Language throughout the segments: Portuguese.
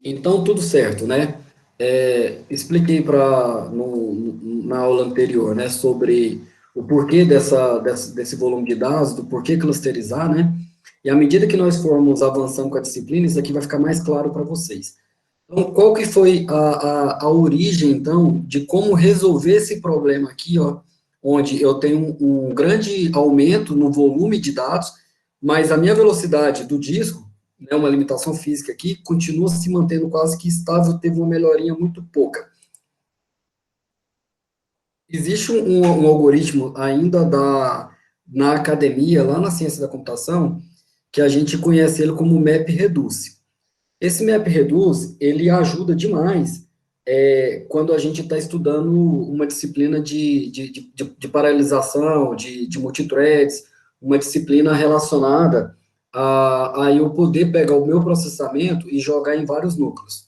Então, tudo certo, né? Expliquei na aula anterior, né, sobre o porquê desse volume de dados, do porquê clusterizar, né? E à medida que nós formos avançando com a disciplina, isso aqui vai ficar mais claro para vocês. Então, qual que foi a origem, então, de como resolver esse problema aqui, ó, onde eu tenho um grande aumento no volume de dados, mas a minha velocidade do disco, né, uma limitação física aqui, continua se mantendo quase que estável, teve uma melhorinha muito pouca. Existe um algoritmo ainda na academia, lá na ciência da computação, que a gente conhece ele como MapReduce. Esse MapReduce, ele ajuda demais quando a gente está estudando uma disciplina de paralelização, de multithreads, uma disciplina relacionada a eu poder pegar o meu processamento e jogar em vários núcleos.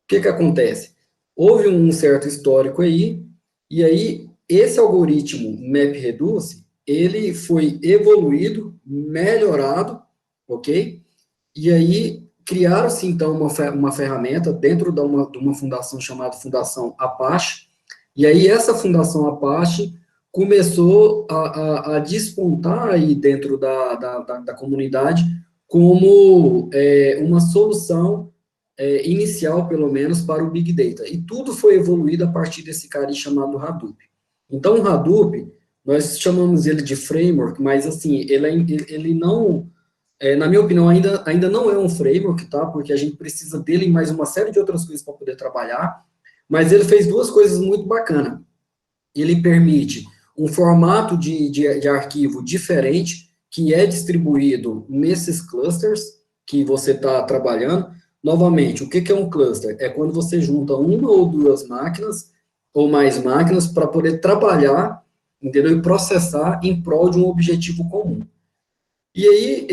O que que acontece? Houve um certo histórico aí, e aí esse algoritmo MapReduce, ele foi evoluído, melhorado, ok? E aí criaram-se, então, uma ferramenta dentro de uma fundação chamada Fundação Apache, e aí essa Fundação Apache começou a despontar aí dentro da comunidade como uma solução inicial, pelo menos, para o Big Data. E tudo foi evoluído a partir desse cara chamado Hadoop. Então, o Hadoop, nós chamamos ele de framework, mas, assim, ele não na minha opinião, ainda não é um framework, tá? Porque a gente precisa dele e mais uma série de outras coisas para poder trabalhar. Mas ele fez duas coisas muito bacanas. Ele permite um formato de arquivo diferente, que é distribuído nesses clusters que você está trabalhando. Novamente, o que que é um cluster? É quando você junta uma ou duas máquinas, ou mais máquinas, para poder trabalhar, entendeu? E processar em prol de um objetivo comum. E aí,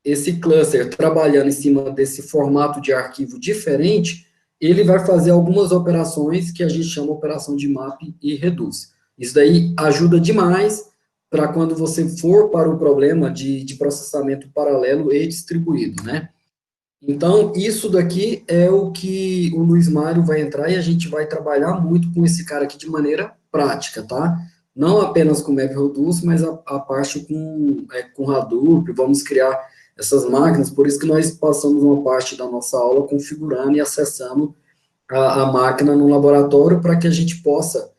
esse cluster trabalhando em cima desse formato de arquivo diferente, ele vai fazer algumas operações que a gente chama de operação de map e reduz. Isso daí ajuda demais para quando você for para o problema de processamento paralelo e distribuído, né? Então, isso daqui é o que o Luiz Mário vai entrar e a gente vai trabalhar muito com esse cara aqui de maneira prática, tá? Não apenas com MapReduce, mas a parte com Hadoop, vamos criar essas máquinas, por isso que nós passamos uma parte da nossa aula configurando e acessando a máquina no laboratório para que a gente possa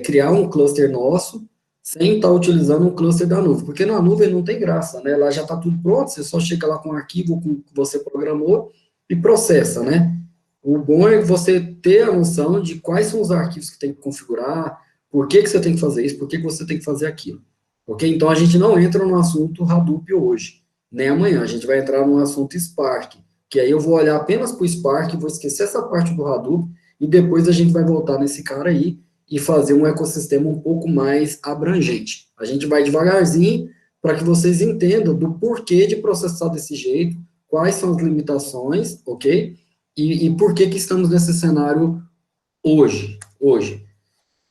criar um cluster nosso sem estar utilizando um cluster da nuvem, porque na nuvem não tem graça, né? Lá já está tudo pronto, você só chega lá com o arquivo que você programou e processa, né? O bom é você ter a noção de quais são os arquivos que tem que configurar, por que que você tem que fazer isso, por que que você tem que fazer aquilo. Ok? Então a gente não entra no assunto Hadoop hoje, nem amanhã, a gente vai entrar no assunto Spark, que aí eu vou olhar apenas para o Spark, vou esquecer essa parte do Hadoop, e depois a gente vai voltar nesse cara aí e fazer um ecossistema um pouco mais abrangente. A gente vai devagarzinho para que vocês entendam do porquê de processar desse jeito, quais são as limitações, ok? E por que que estamos nesse cenário hoje.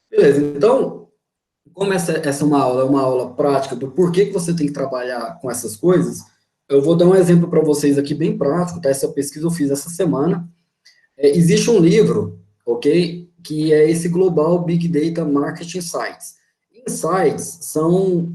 Beleza, então, como essa é uma aula prática do porquê que você tem que trabalhar com essas coisas, eu vou dar um exemplo para vocês aqui bem prático, tá? Essa pesquisa eu fiz essa semana. Existe um livro, ok, que é esse Global Big Data Market Insights. Insights são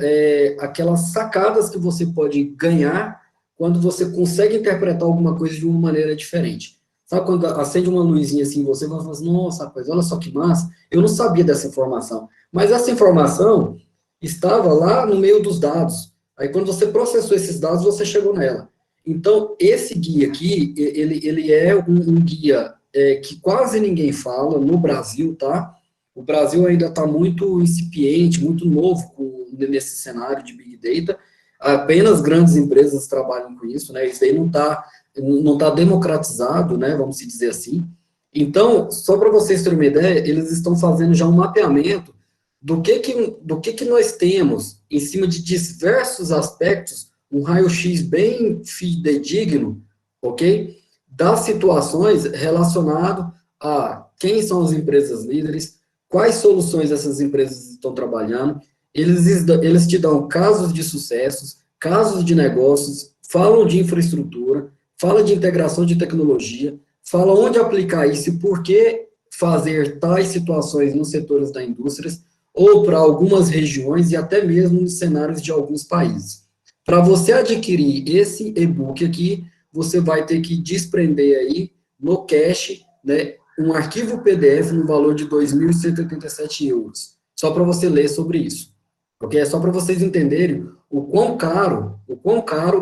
aquelas sacadas que você pode ganhar quando você consegue interpretar alguma coisa de uma maneira diferente. Sabe quando acende uma luzinha assim, você vai falar assim, nossa, rapaz, olha só que massa, eu não sabia dessa informação. Mas essa informação estava lá no meio dos dados. Aí quando você processou esses dados, você chegou nela. Então, esse guia aqui, ele é um guia que quase ninguém fala no Brasil, tá? O Brasil ainda está muito incipiente, muito novo nesse cenário de Big Data. Apenas grandes empresas trabalham com isso, né? Isso aí não tá democratizado, né? Vamos dizer assim. Então, só para vocês terem uma ideia, eles estão fazendo já um mapeamento do que nós temos em cima de diversos aspectos, um raio-x bem fidedigno, ok? Das situações relacionado a quem são as empresas líderes, quais soluções essas empresas estão trabalhando, eles te dão casos de sucessos, casos de negócios, falam de infraestrutura, fala de integração de tecnologia, fala onde aplicar isso e por que fazer tais situações nos setores da indústria, ou para algumas regiões e até mesmo nos cenários de alguns países. Para você adquirir esse e-book aqui, você vai ter que desprender aí no cache, né, um arquivo PDF no valor de 2.187 euros, só para você ler sobre isso. Porque é só para vocês entenderem o quão caro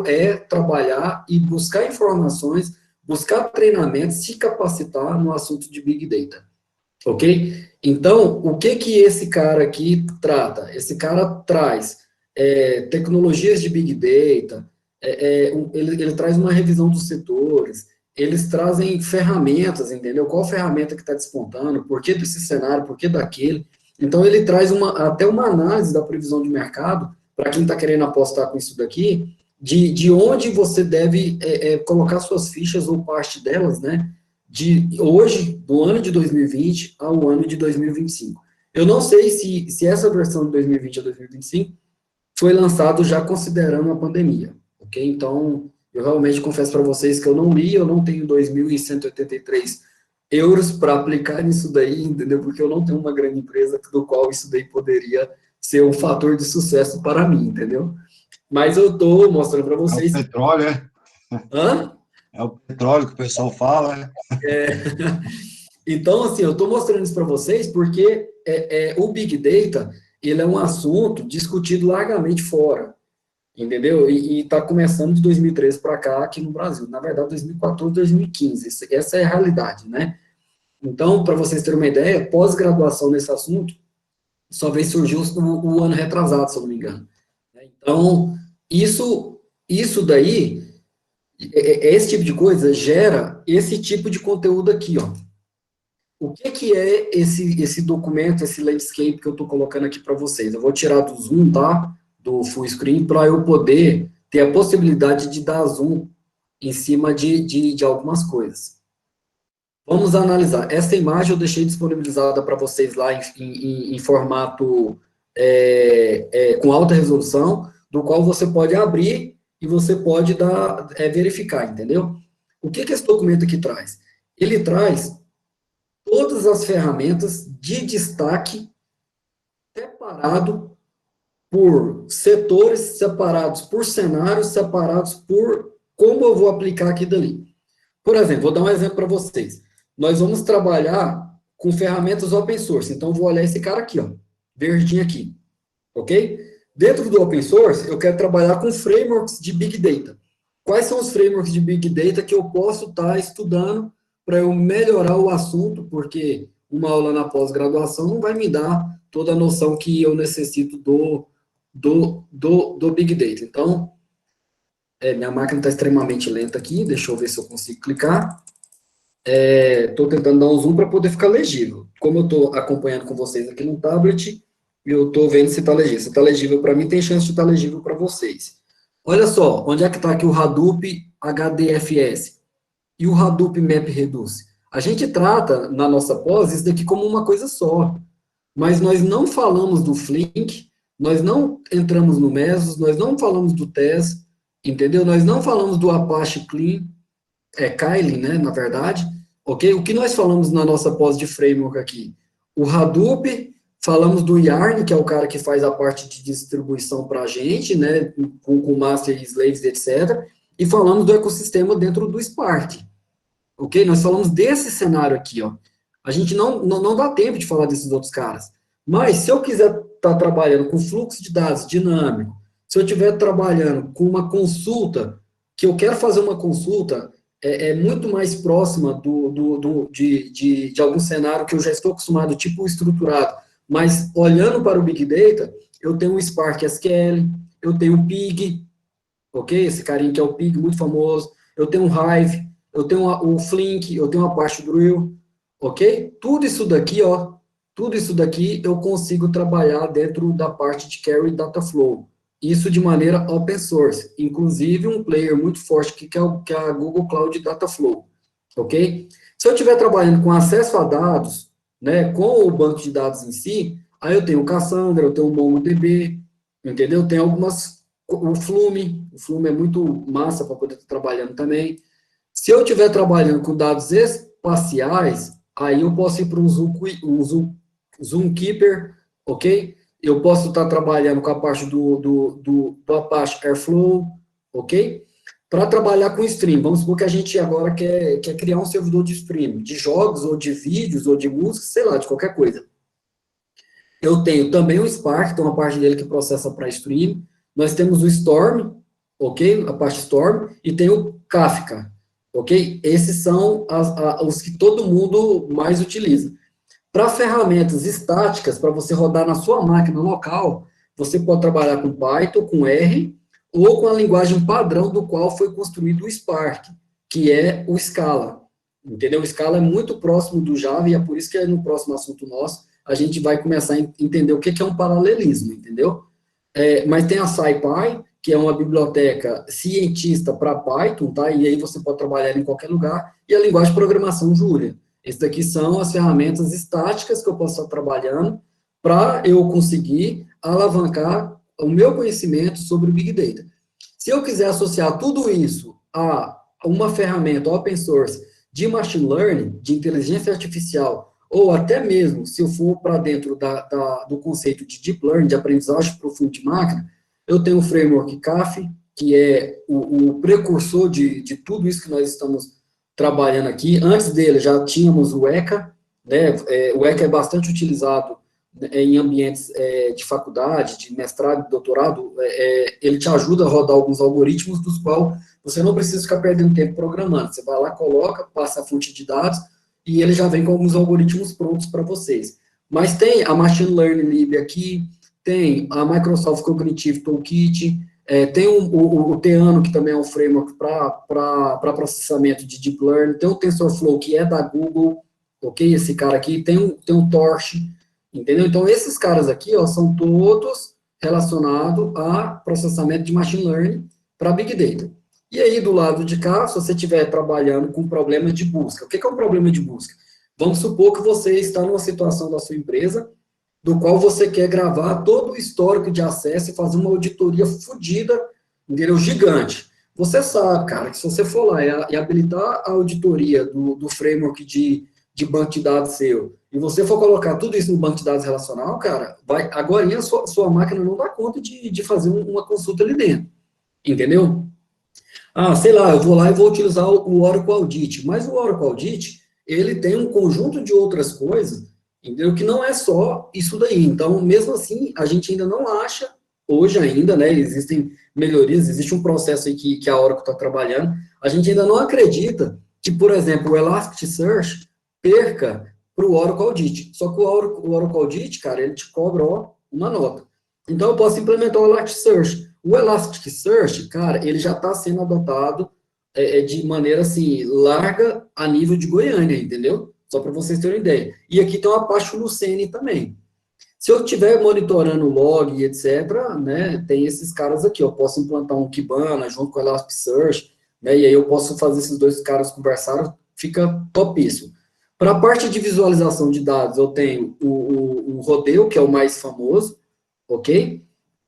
é trabalhar e buscar informações, buscar treinamentos, se capacitar no assunto de Big Data. Ok? Então, o que que esse cara aqui trata? Esse cara traz tecnologias de Big Data, ele traz uma revisão dos setores, eles trazem ferramentas, entendeu? Qual ferramenta que está despontando, por que desse cenário, por que daquele. Então, ele traz até uma análise da previsão de mercado, para quem está querendo apostar com isso daqui, de onde você deve colocar suas fichas ou parte delas, né? De hoje, do ano de 2020 ao ano de 2025. Eu não sei se essa versão de 2020 a 2025 foi lançado já considerando a pandemia, ok? Então, eu realmente confesso para vocês que eu não li, eu não tenho 2.183 euros para aplicar nisso daí, entendeu? Porque eu não tenho uma grande empresa do qual isso daí poderia ser um fator de sucesso para mim, entendeu? Mas eu estou mostrando para É o vocês... petróleo, é? Hã? É o petróleo que o pessoal fala, né? Então, assim, eu estou mostrando isso para vocês porque o Big Data, ele é um assunto discutido largamente fora, entendeu? E está começando de 2013 para cá aqui no Brasil. Na verdade, 2014, 2015. Essa é a realidade, né? Então, para vocês terem uma ideia, pós-graduação nesse assunto só veio surgir o ano retrasado, se eu não me engano. Então, isso daí, esse tipo de coisa gera esse tipo de conteúdo aqui, ó. O que que é esse documento, esse landscape que eu estou colocando aqui para vocês? Eu vou tirar do zoom, tá? Do full screen, para eu poder ter a possibilidade de dar zoom em cima de algumas coisas. Vamos analisar. Essa imagem eu deixei disponibilizada para vocês lá em formato com alta resolução, do qual você pode abrir e você pode verificar, entendeu? O que que esse documento aqui traz? Ele traz todas as ferramentas de destaque separado por setores, separados por cenários, separados por como eu vou aplicar aqui dali. Por exemplo, vou dar um exemplo para vocês. Nós vamos trabalhar com ferramentas open source. Então, vou olhar esse cara aqui, ó, verdinho aqui, ok? Dentro do open source, eu quero trabalhar com frameworks de Big Data. Quais são os frameworks de Big Data que eu posso estar estudando para eu melhorar o assunto, porque uma aula na pós-graduação não vai me dar toda a noção que eu necessito do Big Data. Então, minha máquina está extremamente lenta aqui, deixa eu ver se eu consigo clicar. Estou tentando dar um zoom para poder ficar legível. Como eu estou acompanhando com vocês aqui no tablet, eu estou vendo se está legível. Se está legível para mim, tem chance de estar legível para vocês. Olha só, onde é que está aqui o Hadoop HDFS e o Hadoop MapReduce? A gente trata, na nossa pós, isso daqui como uma coisa só. Mas nós não falamos do Flink, nós não entramos no Mesos, nós não falamos do TES, entendeu? Nós não falamos do Apache Clean, Kylin, né, na verdade, ok? O que nós falamos na nossa pós de framework aqui? O Hadoop, falamos do Yarn, que é o cara que faz a parte de distribuição para a gente, né, com master, slaves, etc., e falamos do ecossistema dentro do Spark, ok? Nós falamos desse cenário aqui, ó. A gente não dá tempo de falar desses outros caras. Mas, se eu quiser estar trabalhando com fluxo de dados dinâmico, se eu estiver trabalhando com uma consulta, que eu quero fazer uma consulta muito mais próxima de algum cenário que eu já estou acostumado, tipo estruturado, mas olhando para o Big Data, eu tenho o Spark SQL, eu tenho o Pig, ok? Esse carinha que é o Pig, muito famoso, eu tenho o Hive, eu tenho o Flink, eu tenho a Apache Drill, ok? Tudo isso daqui, ó, tudo isso daqui eu consigo trabalhar dentro da parte de Carry Data Flow. Isso de maneira open source, inclusive um player muito forte que é a Google Cloud Data Flow, ok? Se eu estiver trabalhando com acesso a dados, né, com o banco de dados em si, aí eu tenho o Cassandra, eu tenho o MongoDB, entendeu? Tem algumas, o Flume é muito massa para poder estar trabalhando também. Se eu estiver trabalhando com dados espaciais, aí eu posso ir para um Zoomkeeper, ok? Eu posso estar trabalhando com a parte do Apache Airflow, ok? Para trabalhar com stream, vamos supor que a gente agora quer criar um servidor de stream, de jogos, ou de vídeos, ou de música, sei lá, de qualquer coisa. Eu tenho também o Spark, tem uma parte dele que processa para stream. Nós temos o Storm, ok? A parte Storm, e tem o Kafka, ok? Esses são os que todo mundo mais utiliza. Para ferramentas estáticas, para você rodar na sua máquina local, você pode trabalhar com Python, com R, ou com a linguagem padrão do qual foi construído o Spark, que é o Scala. Entendeu? O Scala é muito próximo do Java, e é por isso que no próximo assunto nosso, a gente vai começar a entender o que é um paralelismo, entendeu? Mas tem a SciPy, que é uma biblioteca cientista para Python, tá? E aí você pode trabalhar em qualquer lugar, e a linguagem de programação Julia. Essas daqui são as ferramentas estáticas que eu posso estar trabalhando para eu conseguir alavancar o meu conhecimento sobre o Big Data. Se eu quiser associar tudo isso a uma ferramenta open source de machine learning, de inteligência artificial, ou até mesmo, se eu for para dentro do conceito de deep learning, de aprendizagem profunda de máquina, eu tenho o framework CAF, que é o precursor de tudo isso que nós estamos trabalhando aqui. Antes dele, já tínhamos o ECA, né? O ECA é bastante utilizado em ambientes de faculdade, de mestrado, de doutorado. Ele te ajuda a rodar alguns algoritmos dos quais você não precisa ficar perdendo tempo programando. Você vai lá, coloca, passa a fonte de dados, e ele já vem com alguns algoritmos prontos para vocês. Mas tem a Machine Learning Lib aqui, tem a Microsoft Cognitive Toolkit, tem o Theano, que também é um framework para processamento de Deep Learning, tem o TensorFlow, que é da Google, ok? Esse cara aqui, tem o Torch, entendeu? Então, esses caras aqui, ó, são todos relacionados a processamento de Machine Learning para Big Data. E aí, do lado de cá, se você estiver trabalhando com problema de busca, o que é um problema de busca? Vamos supor que você está numa situação da sua empresa, do qual você quer gravar todo o histórico de acesso e fazer uma auditoria fodida, entendeu? Gigante. Você sabe, cara, que se você for lá e habilitar a auditoria do framework de banco de dados seu, e você for colocar tudo isso no banco de dados relacional, cara, agora a sua máquina não dá conta de fazer uma consulta ali dentro, entendeu? Sei lá, eu vou lá e vou utilizar o Oracle Audit, mas o Oracle Audit, ele tem um conjunto de outras coisas, entendeu? Que não é só isso daí. Então, mesmo assim, a gente ainda não acha, hoje ainda, né, existem melhorias, existe um processo aí que a Oracle está trabalhando, a gente ainda não acredita que, por exemplo, o Elasticsearch perca para o Oracle Audit. Só que o Oracle Audit, cara, ele te cobra, ó, uma nota. Então, eu posso implementar o Elasticsearch. O Elasticsearch, cara, ele já está sendo adotado de maneira, assim, larga a nível de Goiânia, entendeu? Só para vocês terem ideia. E aqui tem uma Apache Lucene também. Se eu estiver monitorando o log e etc., né, tem esses caras aqui. Eu posso implantar um Kibana junto com o Elasticsearch, né, e aí eu posso fazer esses dois caras conversarem, fica topíssimo. Para a parte de visualização de dados, eu tenho o Rodeo, que é o mais famoso, ok?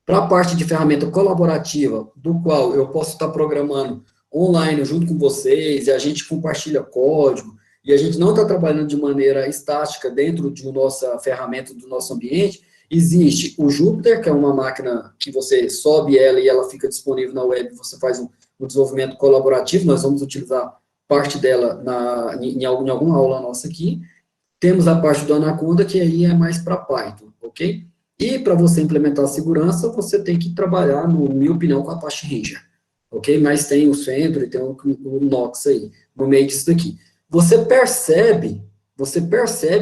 Para a parte de ferramenta colaborativa, do qual eu posso estar programando online junto com vocês, e a gente compartilha código, e a gente não está trabalhando de maneira estática dentro de nossa ferramenta, do nosso ambiente, existe o Jupyter, que é uma máquina que você sobe ela e ela fica disponível na web, você faz um desenvolvimento colaborativo, nós vamos utilizar parte dela em alguma aula nossa aqui. Temos a parte do Anaconda, que aí é mais para Python, ok? E para você implementar a segurança, você tem que trabalhar, na minha opinião, com a Apache Ranger, ok? Mas tem o Sentry, tem o Knox aí, no meio disso daqui. Você percebe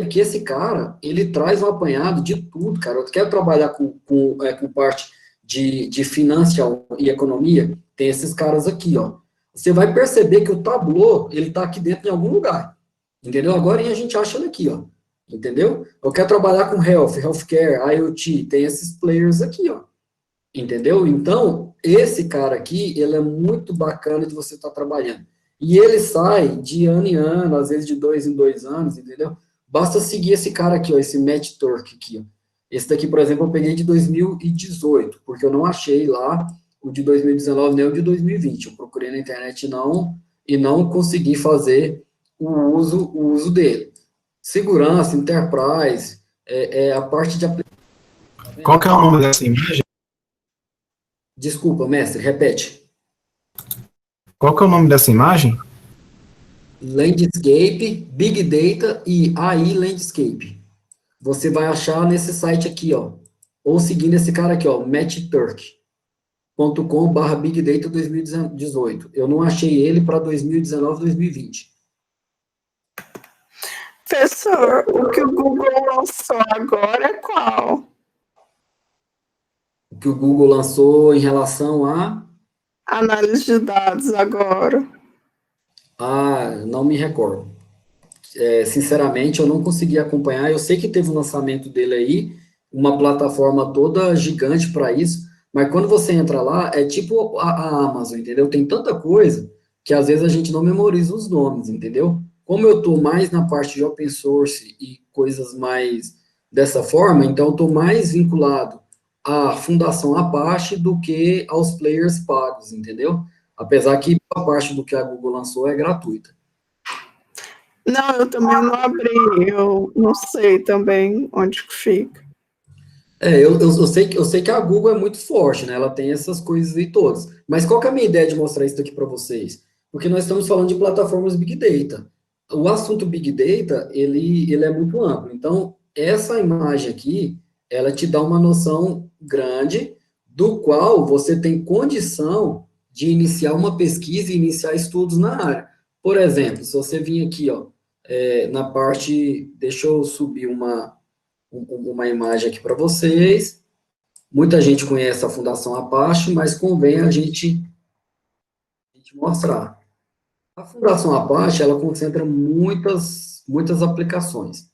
que esse cara, ele traz um apanhado de tudo, cara. Eu quero trabalhar com parte de financial e economia, tem esses caras aqui, ó. Você vai perceber que o Tableau, ele está aqui dentro em algum lugar, entendeu? Agora a gente acha ele aqui, ó. Entendeu? Eu quero trabalhar com healthcare, IoT, tem esses players aqui, ó. Entendeu? Então, esse cara aqui, ele é muito bacana de você estar trabalhando. E ele sai de ano em ano, às vezes de 2 em 2 anos, entendeu? Basta seguir esse cara aqui, ó, esse Matt Turk aqui, ó. Esse daqui, por exemplo, eu peguei de 2018, porque eu não achei lá o de 2019 nem o de 2020. Eu procurei na internet e e não conseguir fazer o uso dele. Segurança, enterprise, a parte de aplicação. Qual que é o nome dessa imagem? Desculpa, mestre, repete. Qual que é o nome dessa imagem? Landscape, Big Data e AI Landscape. Você vai achar nesse site aqui, ó, ou seguindo esse cara aqui, ó, matturk.com/Big Data 2018. Eu não achei ele para 2019, 2020. Professor, o que o Google lançou agora é qual? O que o Google lançou em relação a... Análise de dados agora. Não me recordo. Sinceramente, eu não consegui acompanhar. Eu sei que teve um lançamento dele aí, uma plataforma toda gigante para isso, mas quando você entra lá, é tipo a Amazon, entendeu? Tem tanta coisa que às vezes a gente não memoriza os nomes, entendeu? Como eu estou mais na parte de open source e coisas mais dessa forma, então eu estou mais vinculado à Fundação Apache do que aos players pagos, entendeu? Apesar que a parte do que a Google lançou é gratuita. Não, eu também não abri, eu não sei também onde que fica. Eu sei que a Google é muito forte, né? Ela tem essas coisas aí todas. Mas qual que é a minha ideia de mostrar isso aqui para vocês? Porque nós estamos falando de plataformas Big Data. O assunto Big Data, ele é muito amplo. Então, essa imagem aqui, ela te dá uma noção grande do qual você tem condição de iniciar uma pesquisa e iniciar estudos na área. Por exemplo, se você vir aqui, ó, na parte, deixa eu subir uma imagem aqui para vocês. Muita gente conhece a Fundação Apache, mas convém a gente mostrar. A Fundação Apache, ela concentra muitas aplicações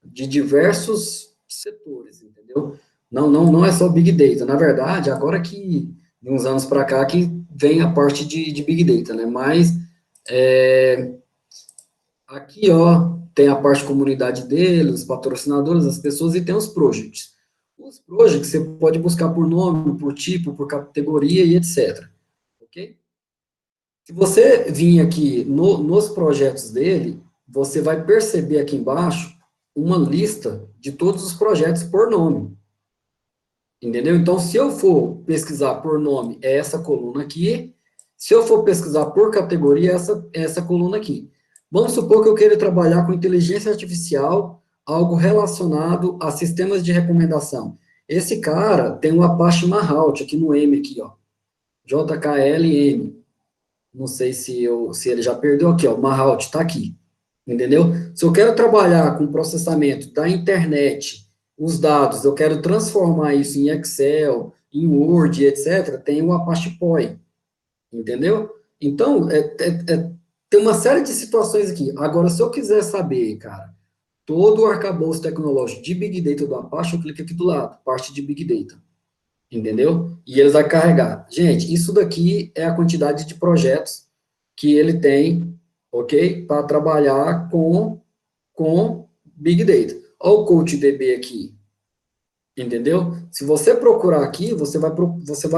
de diversos setores, entendeu? Não é só Big Data. Na verdade, agora que, de uns anos para cá, que vem a parte de Big Data, né? Mas, aqui, ó, tem a parte de comunidade dele, os patrocinadores, as pessoas, e tem os projects. Os projects você pode buscar por nome, por tipo, por categoria e etc. Ok? Se você vir aqui nos projetos dele, você vai perceber aqui embaixo uma lista de todos os projetos por nome. Entendeu? Então, se eu for pesquisar por nome, é essa coluna aqui. Se eu for pesquisar por categoria, é essa coluna aqui. Vamos supor que eu queira trabalhar com inteligência artificial, algo relacionado a sistemas de recomendação. Esse cara tem um Apache Mahout aqui no M, aqui, ó. JKLM. Não sei se ele já perdeu aqui, ó. Mahout está aqui. Entendeu? Se eu quero trabalhar com processamento da internet, os dados, eu quero transformar isso em Excel, em Word, etc., tem o Apache Poi. Entendeu? Então, tem uma série de situações aqui. Agora, se eu quiser saber, cara, todo o arcabouço tecnológico de Big Data do Apache, eu clico aqui do lado, parte de Big Data. Entendeu? E eles vão carregar. Gente, isso daqui é a quantidade de projetos que ele tem, ok? Para trabalhar com Big Data. Olha o CoachDB aqui. Entendeu? Se você procurar aqui, você vai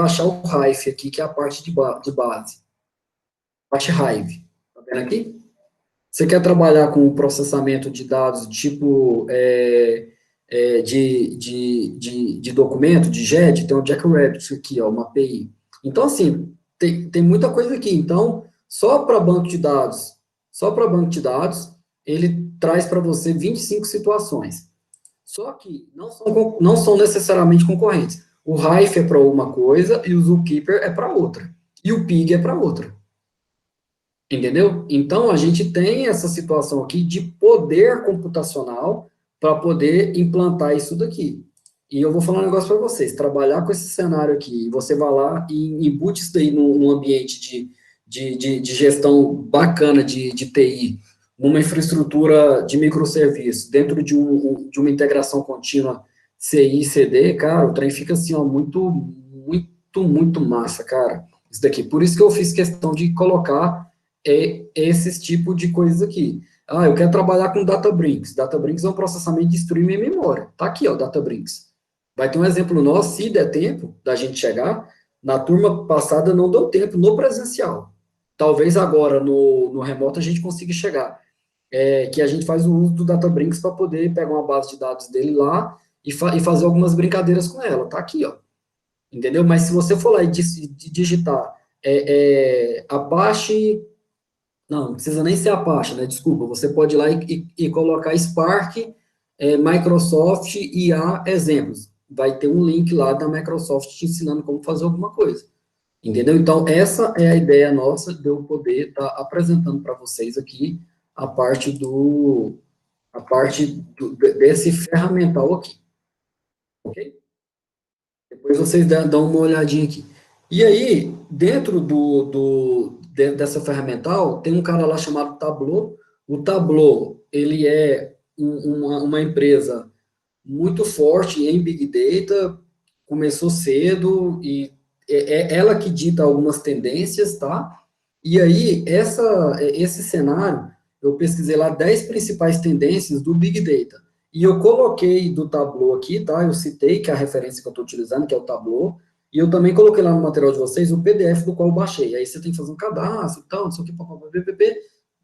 achar o Hive aqui, que é a parte de base. Parte Hive. Tá vendo aqui? Você quer trabalhar com processamento de dados tipo de documento, de JET, tem o Jackrabbit aqui, ó, uma API. Então, assim, tem muita coisa aqui. Então, só para banco de dados, ele traz para você 25 situações. Só que não são necessariamente concorrentes. O Hive é para uma coisa e o Zookeeper é para outra. E o Pig é para outra. Entendeu? Então, a gente tem essa situação aqui de poder computacional para poder implantar isso daqui. E eu vou falar um negócio para vocês. Trabalhar com esse cenário aqui, você vai lá e embute isso daí num ambiente de gestão bacana de TI, numa infraestrutura de microserviço, dentro de uma integração contínua CI, CD, cara, o trem fica assim, ó, muito massa, cara. Isso daqui. Por isso que eu fiz questão de colocar esses tipos de coisas aqui. Eu quero trabalhar com Databricks. Databricks é um processamento de streaming em memória. Tá aqui, ó, Databricks. Vai ter um exemplo nosso, se der tempo da gente chegar. Na turma passada não deu tempo no presencial. talvez agora no remoto a gente consiga chegar, que a gente faz o uso do Databricks para poder pegar uma base de dados dele lá e fazer algumas brincadeiras com ela, tá aqui, ó, entendeu? Mas se você for lá e digitar Apache, não precisa nem ser Apache, né, desculpa, você pode ir lá e colocar Spark, Microsoft IA exemplos, vai ter um link lá da Microsoft te ensinando como fazer alguma coisa, entendeu? Então, essa é a ideia nossa de eu poder estar apresentando para vocês aqui a parte desse ferramental aqui, ok? Depois vocês dão uma olhadinha aqui. E aí, dentro dessa ferramental, tem um cara lá chamado Tableau. O Tableau, ele é uma empresa muito forte em Big Data, começou cedo, e é ela que dita algumas tendências, tá? E aí, esse cenário, eu pesquisei lá 10 principais tendências do Big Data. E eu coloquei do Tableau aqui, tá? Eu citei que é a referência que eu estou utilizando, que é o Tableau, e eu também coloquei lá no material de vocês o PDF do qual eu baixei. Aí você tem que fazer um cadastro e tal, não sei o que,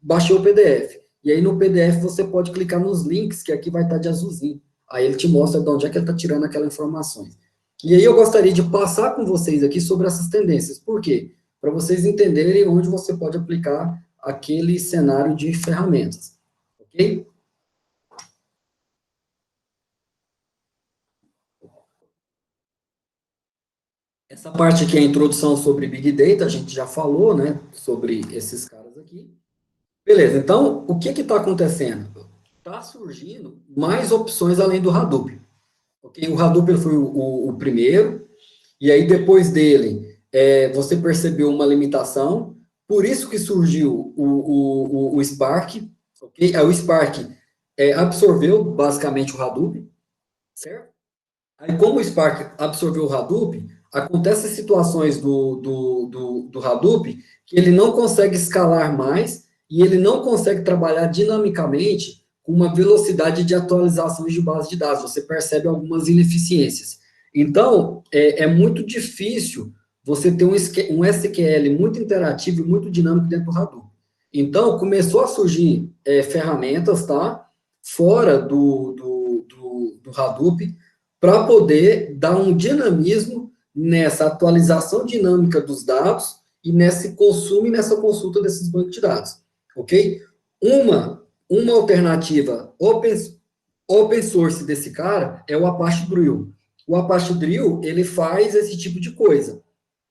baixei o PDF. E aí no PDF você pode clicar nos links, que aqui vai estar de azulzinho. Aí ele te mostra de onde é que ele está tirando aquelas informações. E aí eu gostaria de passar com vocês aqui sobre essas tendências. Por quê? Para vocês entenderem onde você pode aplicar aquele cenário de ferramentas. Ok? Essa parte aqui é a introdução sobre Big Data, a gente já falou, né, sobre esses caras aqui. Beleza, então, o que está acontecendo? Está surgindo mais opções além do Hadoop. Okay? O Hadoop ele foi o primeiro, e aí depois dele, você percebeu uma limitação, por isso que surgiu o Spark, ok? Aí o Spark absorveu basicamente o Hadoop, certo? Aí como o Spark absorveu o Hadoop, acontecem situações do Hadoop que ele não consegue escalar mais e ele não consegue trabalhar dinamicamente com uma velocidade de atualização de base de dados. Você percebe algumas ineficiências. Então, é muito difícil você ter um SQL muito interativo e muito dinâmico dentro do Hadoop. Então, começou a surgir ferramentas, tá? Fora do Hadoop, para poder dar um dinamismo nessa atualização dinâmica dos dados e nesse consumo e nessa consulta desses bancos de dados, ok? Uma alternativa open source desse cara é o Apache Drill. O Apache Drill, ele faz esse tipo de coisa,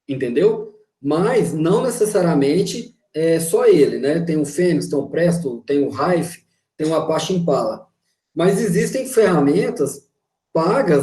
entendeu? Mas não necessariamente é só ele, né? Tem o Phoenix, tem o Presto, tem o Hive, tem o Apache Impala. Mas existem ferramentas pagas,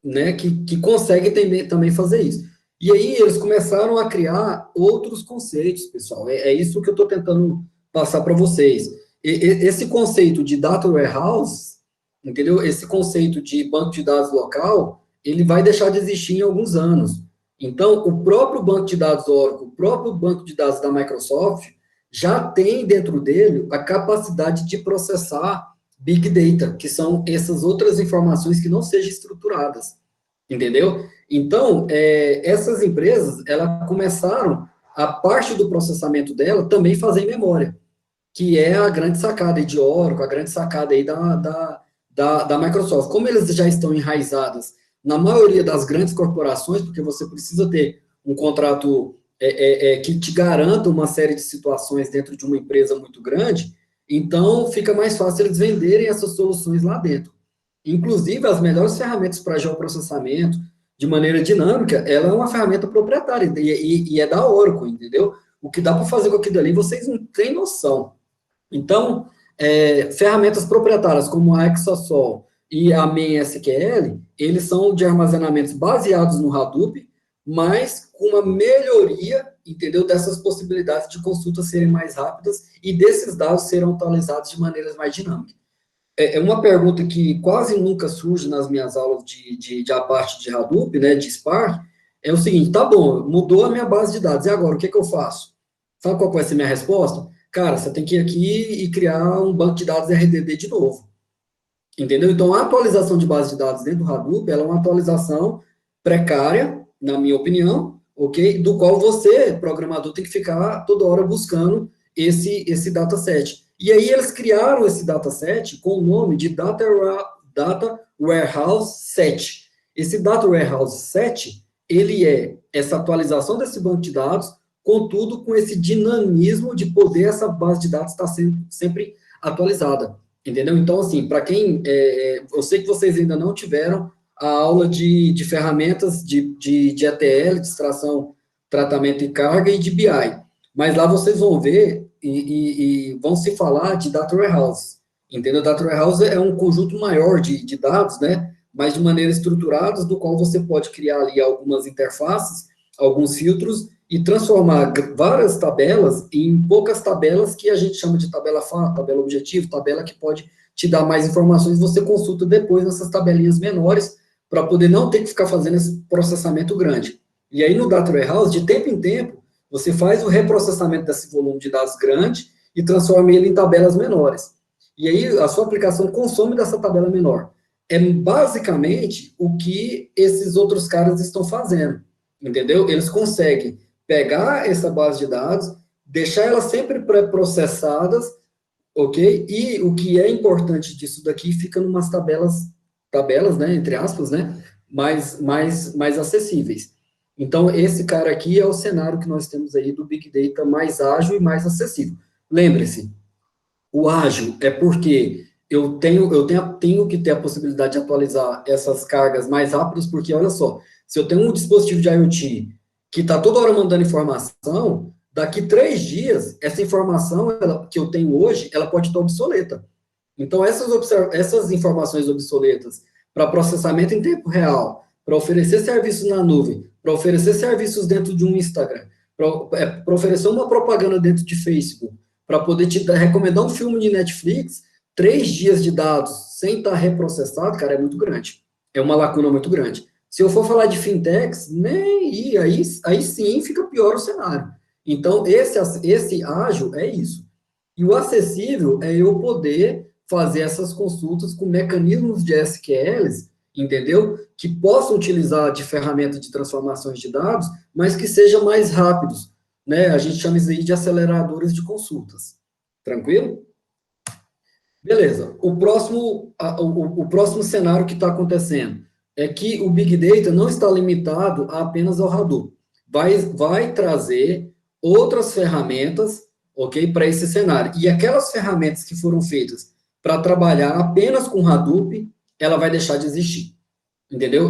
né, que conseguem também fazer isso. E aí eles começaram a criar outros conceitos, pessoal. É isso que eu estou tentando passar para vocês. Esse conceito de data warehouse, entendeu? Esse conceito de banco de dados local, ele vai deixar de existir em alguns anos. Então, o próprio banco de dados Oracle, o próprio banco de dados da Microsoft, já tem dentro dele a capacidade de processar Big Data, que são essas outras informações que não sejam estruturadas, entendeu? Então, essas empresas, elas começaram, a parte do processamento dela, também fazer em memória, que é a grande sacada aí de Oracle, a grande sacada aí da Microsoft. Como eles já estão enraizadas na maioria das grandes corporações, porque você precisa ter um contrato que te garanta uma série de situações dentro de uma empresa muito grande, então fica mais fácil eles venderem essas soluções lá dentro. Inclusive, as melhores ferramentas para geoprocessamento, de maneira dinâmica, ela é uma ferramenta proprietária, e é da Oracle, entendeu? O que dá para fazer com aquilo ali, vocês não têm noção. Então, ferramentas proprietárias como a Exasol e a MainSQL, eles são de armazenamentos baseados no Hadoop, mas com uma melhoria, entendeu, dessas possibilidades de consulta serem mais rápidas e desses dados serem atualizados de maneiras mais dinâmicas. É uma pergunta que quase nunca surge nas minhas aulas de Apache de Hadoop, né, de Spark, é o seguinte: tá bom, mudou a minha base de dados, e agora, o que eu faço? Sabe qual vai ser a minha resposta? Cara, você tem que ir aqui e criar um banco de dados RDD de novo. Entendeu? Então, a atualização de base de dados dentro do Hadoop, ela é uma atualização precária, na minha opinião, ok? Do qual você, programador, tem que ficar toda hora buscando esse dataset. E aí eles criaram esse dataset com o nome de Data Warehouse 7. Esse Data Warehouse 7, ele é essa atualização desse banco de dados, contudo, com esse dinamismo de poder essa base de dados estar sempre atualizada, entendeu? Então, assim, para quem, eu sei que vocês ainda não tiveram a aula de ferramentas de ETL, de extração, tratamento e carga, e de BI, mas lá vocês vão ver e vão se falar de Data Warehouse, entendeu? Data Warehouse é um conjunto maior de dados, né, mas de maneira estruturada, do qual você pode criar ali algumas interfaces, alguns filtros, e transformar várias tabelas em poucas tabelas que a gente chama de tabela fato, tabela objetivo, tabela que pode te dar mais informações, você consulta depois nessas tabelinhas menores, para poder não ter que ficar fazendo esse processamento grande. E aí, no Data Warehouse, de tempo em tempo, você faz o reprocessamento desse volume de dados grande e transforma ele em tabelas menores. E aí, a sua aplicação consome dessa tabela menor. É basicamente o que esses outros caras estão fazendo, entendeu? Eles conseguem pegar essa base de dados, deixar elas sempre pré-processadas, ok? E o que é importante disso daqui fica numas tabelas, né, entre aspas, né, mais acessíveis. Então, esse cara aqui é o cenário que nós temos aí do Big Data mais ágil e mais acessível. Lembre-se, o ágil é porque eu tenho que ter a possibilidade de atualizar essas cargas mais rápidas, porque, olha só, se eu tenho um dispositivo de IoT que está toda hora mandando informação, daqui 3 dias, essa informação que eu tenho hoje, ela pode estar obsoleta. Então, essas informações obsoletas para processamento em tempo real, para oferecer serviços na nuvem, para oferecer serviços dentro de um Instagram, para oferecer uma propaganda dentro de Facebook, para poder te recomendar um filme de Netflix, 3 dias de dados sem estar reprocessado, cara, é muito grande. É uma lacuna muito grande. Se eu for falar de fintechs, aí sim fica pior o cenário. Então, esse ágil é isso. E o acessível é eu poder fazer essas consultas com mecanismos de SQLs, entendeu? Que possam utilizar de ferramenta de transformações de dados, mas que sejam mais rápidos, né? A gente chama isso aí de aceleradores de consultas. Tranquilo? Beleza. O próximo cenário que está acontecendo é que o Big Data não está limitado apenas ao Hadoop. Vai trazer outras ferramentas, ok, para esse cenário. E aquelas ferramentas que foram feitas para trabalhar apenas com Hadoop, ela vai deixar de existir, entendeu?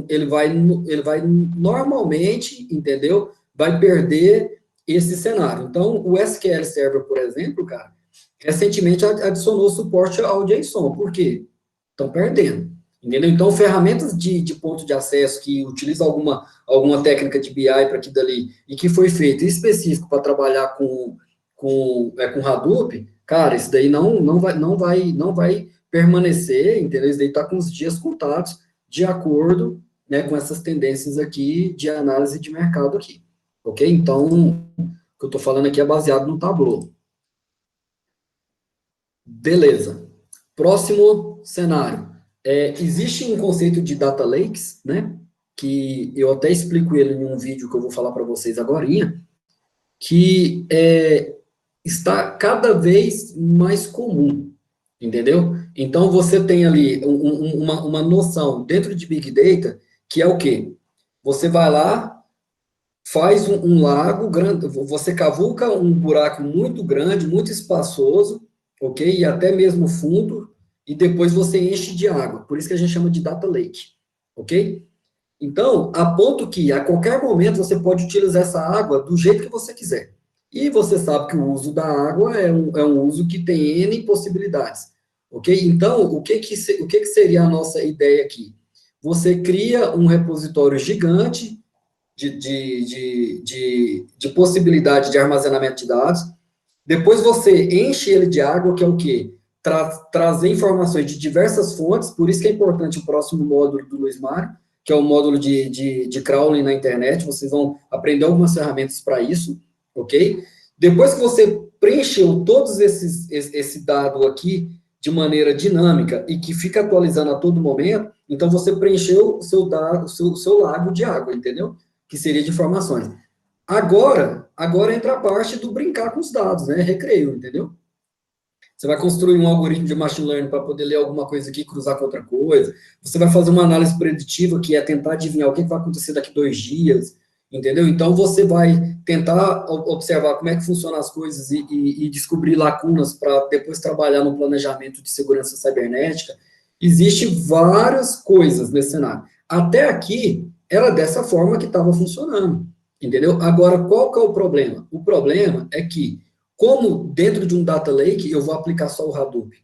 Ele vai normalmente, entendeu? Vai perder esse cenário. Então, o SQL Server, por exemplo, cara, recentemente adicionou suporte ao JSON. Por quê? Estão perdendo. Entendeu? Então, ferramentas de ponto de acesso que utilizam alguma técnica de BI para aquilo dali e que foi feito específico para trabalhar com Hadoop, cara, isso daí não vai permanecer, entendeu? Isso daí está com os dias contados de acordo, né, com essas tendências aqui de análise de mercado aqui, ok? Então, o que eu estou falando aqui é baseado no Tableau. Beleza. Próximo cenário. Existe um conceito de data lakes, né, que eu até explico ele em um vídeo que eu vou falar para vocês agorinha, que está cada vez mais comum, entendeu? Então, você tem ali uma noção dentro de Big Data, que é o quê? Você vai lá, faz um lago grande, você cavuca um buraco muito grande, muito espaçoso, ok? E até mesmo fundo, e depois você enche de água. Por isso que a gente chama de data lake, ok? Então, a ponto que, a qualquer momento, você pode utilizar essa água do jeito que você quiser. E você sabe que o uso da água é um uso que tem N possibilidades, ok? Então, o que seria a nossa ideia aqui? Você cria um repositório gigante de possibilidade de armazenamento de dados, depois você enche ele de água, que é o quê? Trazer informações de diversas fontes, por isso que é importante o próximo módulo do Luiz Mário, que é o módulo de crawling na internet, vocês vão aprender algumas ferramentas para isso, ok? Depois que você preencheu todos esse dado aqui de maneira dinâmica e que fica atualizando a todo momento, então você preencheu o seu lago de água, entendeu? que seria de informações. Agora entra a parte do brincar com os dados, né? Recreio, entendeu? Você vai construir um algoritmo de machine learning para poder ler alguma coisa aqui e cruzar com outra coisa. Você vai fazer uma análise preditiva, que é tentar adivinhar o que vai acontecer daqui 2 dias, entendeu? Então, você vai tentar observar como é que funcionam as coisas e descobrir lacunas para depois trabalhar no planejamento de segurança cibernética. Existem várias coisas nesse cenário. Até aqui, era dessa forma que estava funcionando, entendeu? Agora, qual que é o problema? O problema é que, como dentro de um data lake, eu vou aplicar só o Hadoop,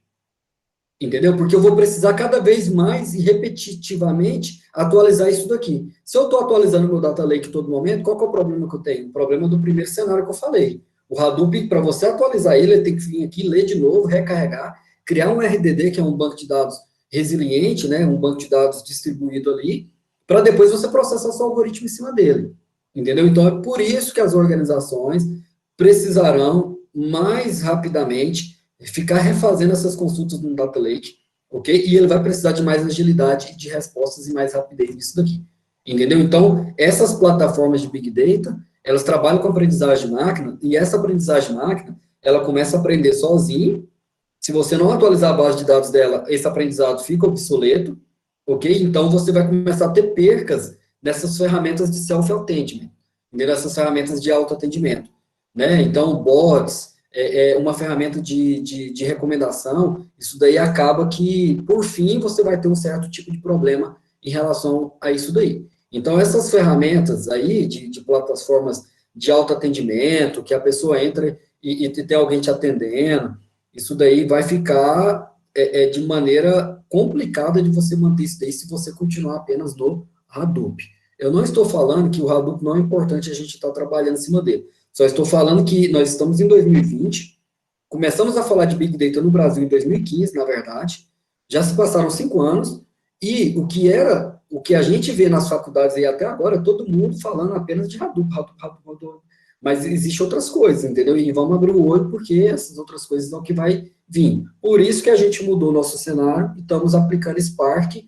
entendeu? Porque eu vou precisar cada vez mais e repetitivamente atualizar isso daqui. Se eu estou atualizando meu data lake todo momento, qual que é o problema que eu tenho? O problema do primeiro cenário que eu falei. O Hadoop, para você atualizar ele tem que vir aqui, ler de novo, recarregar, criar um RDD, que é um banco de dados resiliente, né, um banco de dados distribuído ali, para depois você processar seu algoritmo em cima dele, entendeu? Então, é por isso que as organizações precisarão, mais rapidamente, ficar refazendo essas consultas no Data Lake, ok? E ele vai precisar de mais agilidade de respostas e mais rapidez nisso daqui, entendeu? Então, essas plataformas de Big Data, elas trabalham com aprendizagem de máquina, e essa aprendizagem de máquina, ela começa a aprender sozinho. Se você não atualizar a base de dados dela, esse aprendizado fica obsoleto, ok? Então, você vai começar a ter percas nessas ferramentas de self-attention, nessas ferramentas de autoatendimento, né? Então, bots, uma ferramenta de recomendação, isso daí acaba que, por fim, você vai ter um certo tipo de problema em relação a isso daí. Então, essas ferramentas aí, de plataformas de autoatendimento, que a pessoa entra e tem alguém te atendendo, isso daí vai ficar de maneira complicada de você manter isso daí se você continuar apenas no Hadoop. Eu não estou falando que o Hadoop não é importante a gente estar trabalhando em cima dele. Só estou falando que nós estamos em 2020, começamos a falar de Big Data no Brasil em 2015, na verdade, já se passaram 5 anos, e o que a gente vê nas faculdades aí até agora, todo mundo falando apenas de Hadoop, Hadoop. Mas existem outras coisas, entendeu? E vamos abrir o olho, porque essas outras coisas são o que vai vir. Por isso que a gente mudou o nosso cenário e estamos aplicando Spark,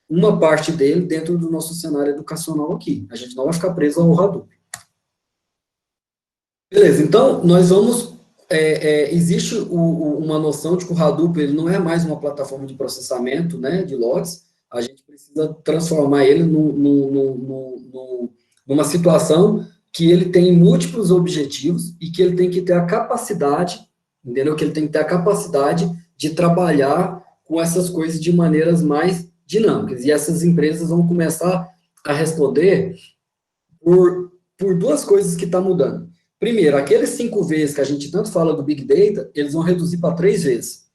uma parte dele, dentro do nosso cenário educacional aqui. A gente não vai ficar preso ao Hadoop. Beleza, então, nós vamos... existe uma noção de que o Hadoop ele não é mais uma plataforma de processamento, né, de logs. A gente precisa transformar ele numa situação que ele tem múltiplos objetivos e que ele tem que ter a capacidade, entendeu? Que ele tem que ter a capacidade de trabalhar com essas coisas de maneiras mais dinâmicas. E essas empresas vão começar a responder por 2 coisas que estão mudando. Primeiro, aqueles 5 vezes que a gente tanto fala do Big Data, eles vão reduzir para 3 vezes,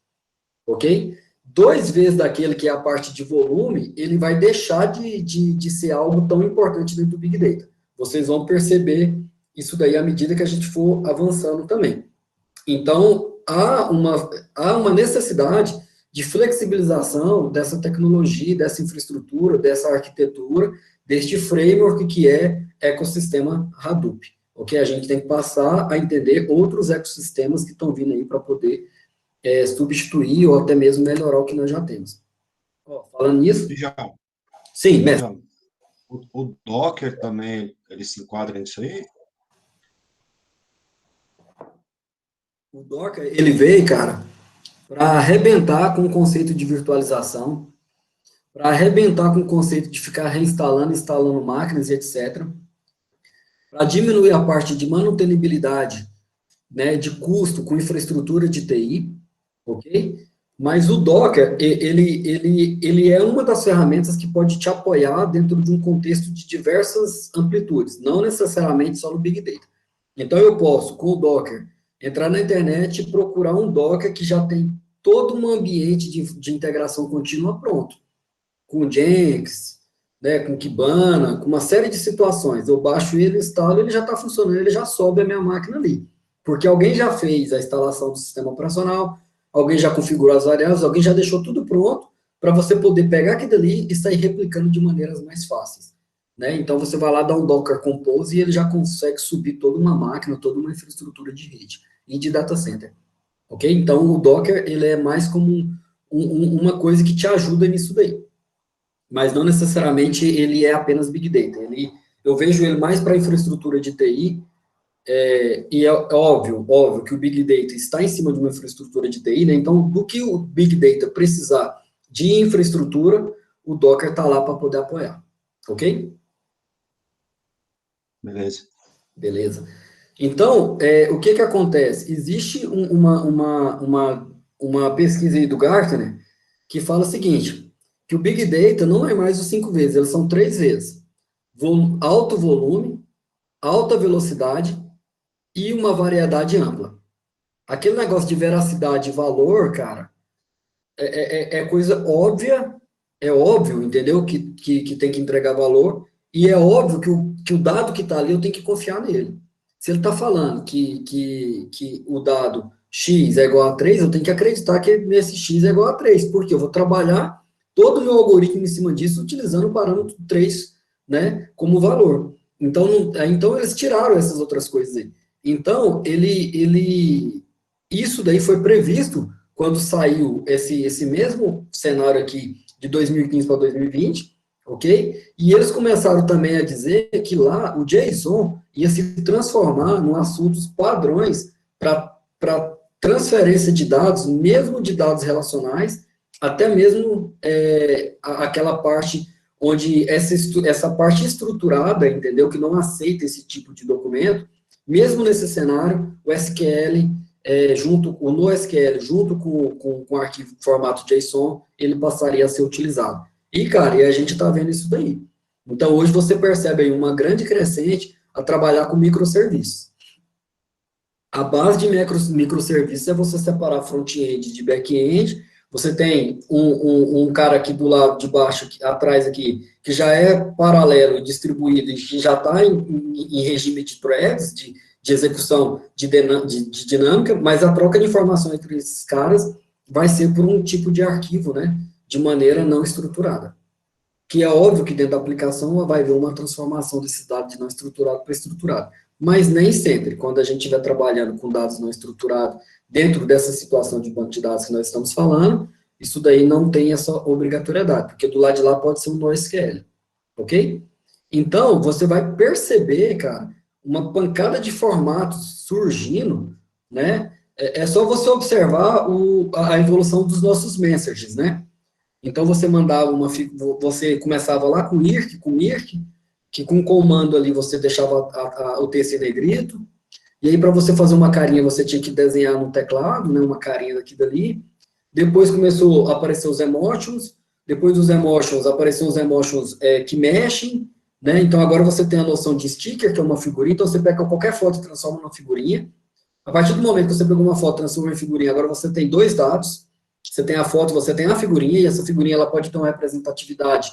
ok? 2 vezes daquele que é a parte de volume, ele vai deixar de ser algo tão importante dentro do Big Data. Vocês vão perceber isso daí à medida que a gente for avançando também. Então, há uma necessidade de flexibilização dessa tecnologia, dessa infraestrutura, dessa arquitetura, deste framework que é ecossistema Hadoop. Ok? A gente tem que passar a entender outros ecossistemas que estão vindo aí para poder substituir ou até mesmo melhorar o que nós já temos. Falando nisso... Sim, mestre. O Docker também, ele se enquadra nisso aí? O Docker, ele veio, cara, para arrebentar com o conceito de virtualização, para arrebentar com o conceito de ficar reinstalando, instalando máquinas e etc., para diminuir a parte de manutenibilidade, né, de custo com infraestrutura de TI, ok? Mas o Docker, ele é uma das ferramentas que pode te apoiar dentro de um contexto de diversas amplitudes, não necessariamente só no Big Data. Então, eu posso, com o Docker, entrar na internet e procurar um Docker que já tem todo um ambiente de integração contínua pronto, com Jenkins, né, com Kibana, com uma série de situações. Eu baixo ele, instalo, ele já está funcionando, ele já sobe a minha máquina ali. Porque alguém já fez a instalação do sistema operacional, alguém já configurou as variáveis, alguém já deixou tudo pronto para você poder pegar aquilo ali e sair replicando de maneiras mais fáceis, né? Então, você vai lá dar um Docker Compose e ele já consegue subir toda uma máquina, toda uma infraestrutura de rede e de data center, ok? Então, o Docker, ele é mais como uma coisa que te ajuda nisso daí, mas não necessariamente ele é apenas Big Data, eu vejo ele mais para infraestrutura de TI, e é óbvio que o Big Data está em cima de uma infraestrutura de TI, né? Então, do que o Big Data precisar de infraestrutura, o Docker está lá para poder apoiar, ok? Beleza. Beleza. Então, o que que acontece? Existe uma pesquisa aí do Gartner que fala o seguinte, que o Big Data não é mais os 5 vezes, eles são 3 vezes. Alto volume, alta velocidade e uma variedade ampla. Aquele negócio de veracidade e valor, cara, é coisa óbvia, é óbvio, entendeu? Que tem que entregar valor, e é óbvio que o dado que está ali, eu tenho que confiar nele. Se ele está falando que o dado X é igual a 3, eu tenho que acreditar que esse X é igual a 3, porque eu vou trabalhar todo o meu algoritmo em cima disso, utilizando o parâmetro 3, né, como valor. Então, então eles tiraram essas outras coisas aí. Então, isso daí foi previsto quando saiu esse mesmo cenário aqui de 2015 para 2020, ok? E eles começaram também a dizer que lá o JSON ia se transformar em assuntos padrões para transferência de dados, mesmo de dados relacionais, até mesmo aquela parte onde essa parte estruturada, entendeu? Que não aceita esse tipo de documento, mesmo nesse cenário, o SQL o NoSQL, junto com o arquivo formato JSON, ele passaria a ser utilizado. E, cara, a gente está vendo isso daí. Então, hoje você percebe aí uma grande crescente a trabalhar com microserviços. A base de microserviços é você separar front-end de back-end. Você tem um cara aqui do lado de baixo, atrás aqui, que já é paralelo, distribuído, e que já está em regime de threads, de execução de dinâmica, mas a troca de informação entre esses caras vai ser por um tipo de arquivo, né, de maneira não estruturada. Que é óbvio que dentro da aplicação vai haver uma transformação desse dado de não estruturado para estruturado, mas nem sempre, quando a gente estiver trabalhando com dados não estruturados, dentro dessa situação de banco de dados que nós estamos falando, isso daí não tem essa obrigatoriedade, porque do lado de lá pode ser um NoSQL, ok? Então, você vai perceber, cara, uma pancada de formatos surgindo, né? É só você observar a evolução dos nossos messages, né? Então, você mandava você começava lá com IRC, que com o comando ali você deixava o texto em negrito, e aí para você fazer uma carinha você tinha que desenhar no teclado, né? Uma carinha daqui e dali. Depois começou a aparecer os emotions, depois dos emotions apareceram os emotions que mexem, né? Então, agora você tem a noção de sticker, que é uma figurinha, então você pega qualquer foto e transforma numa figurinha. A partir do momento que você pegou uma foto e transforma em figurinha, agora você tem 2 dados, você tem a foto, você tem a figurinha, e essa figurinha ela pode ter uma representatividade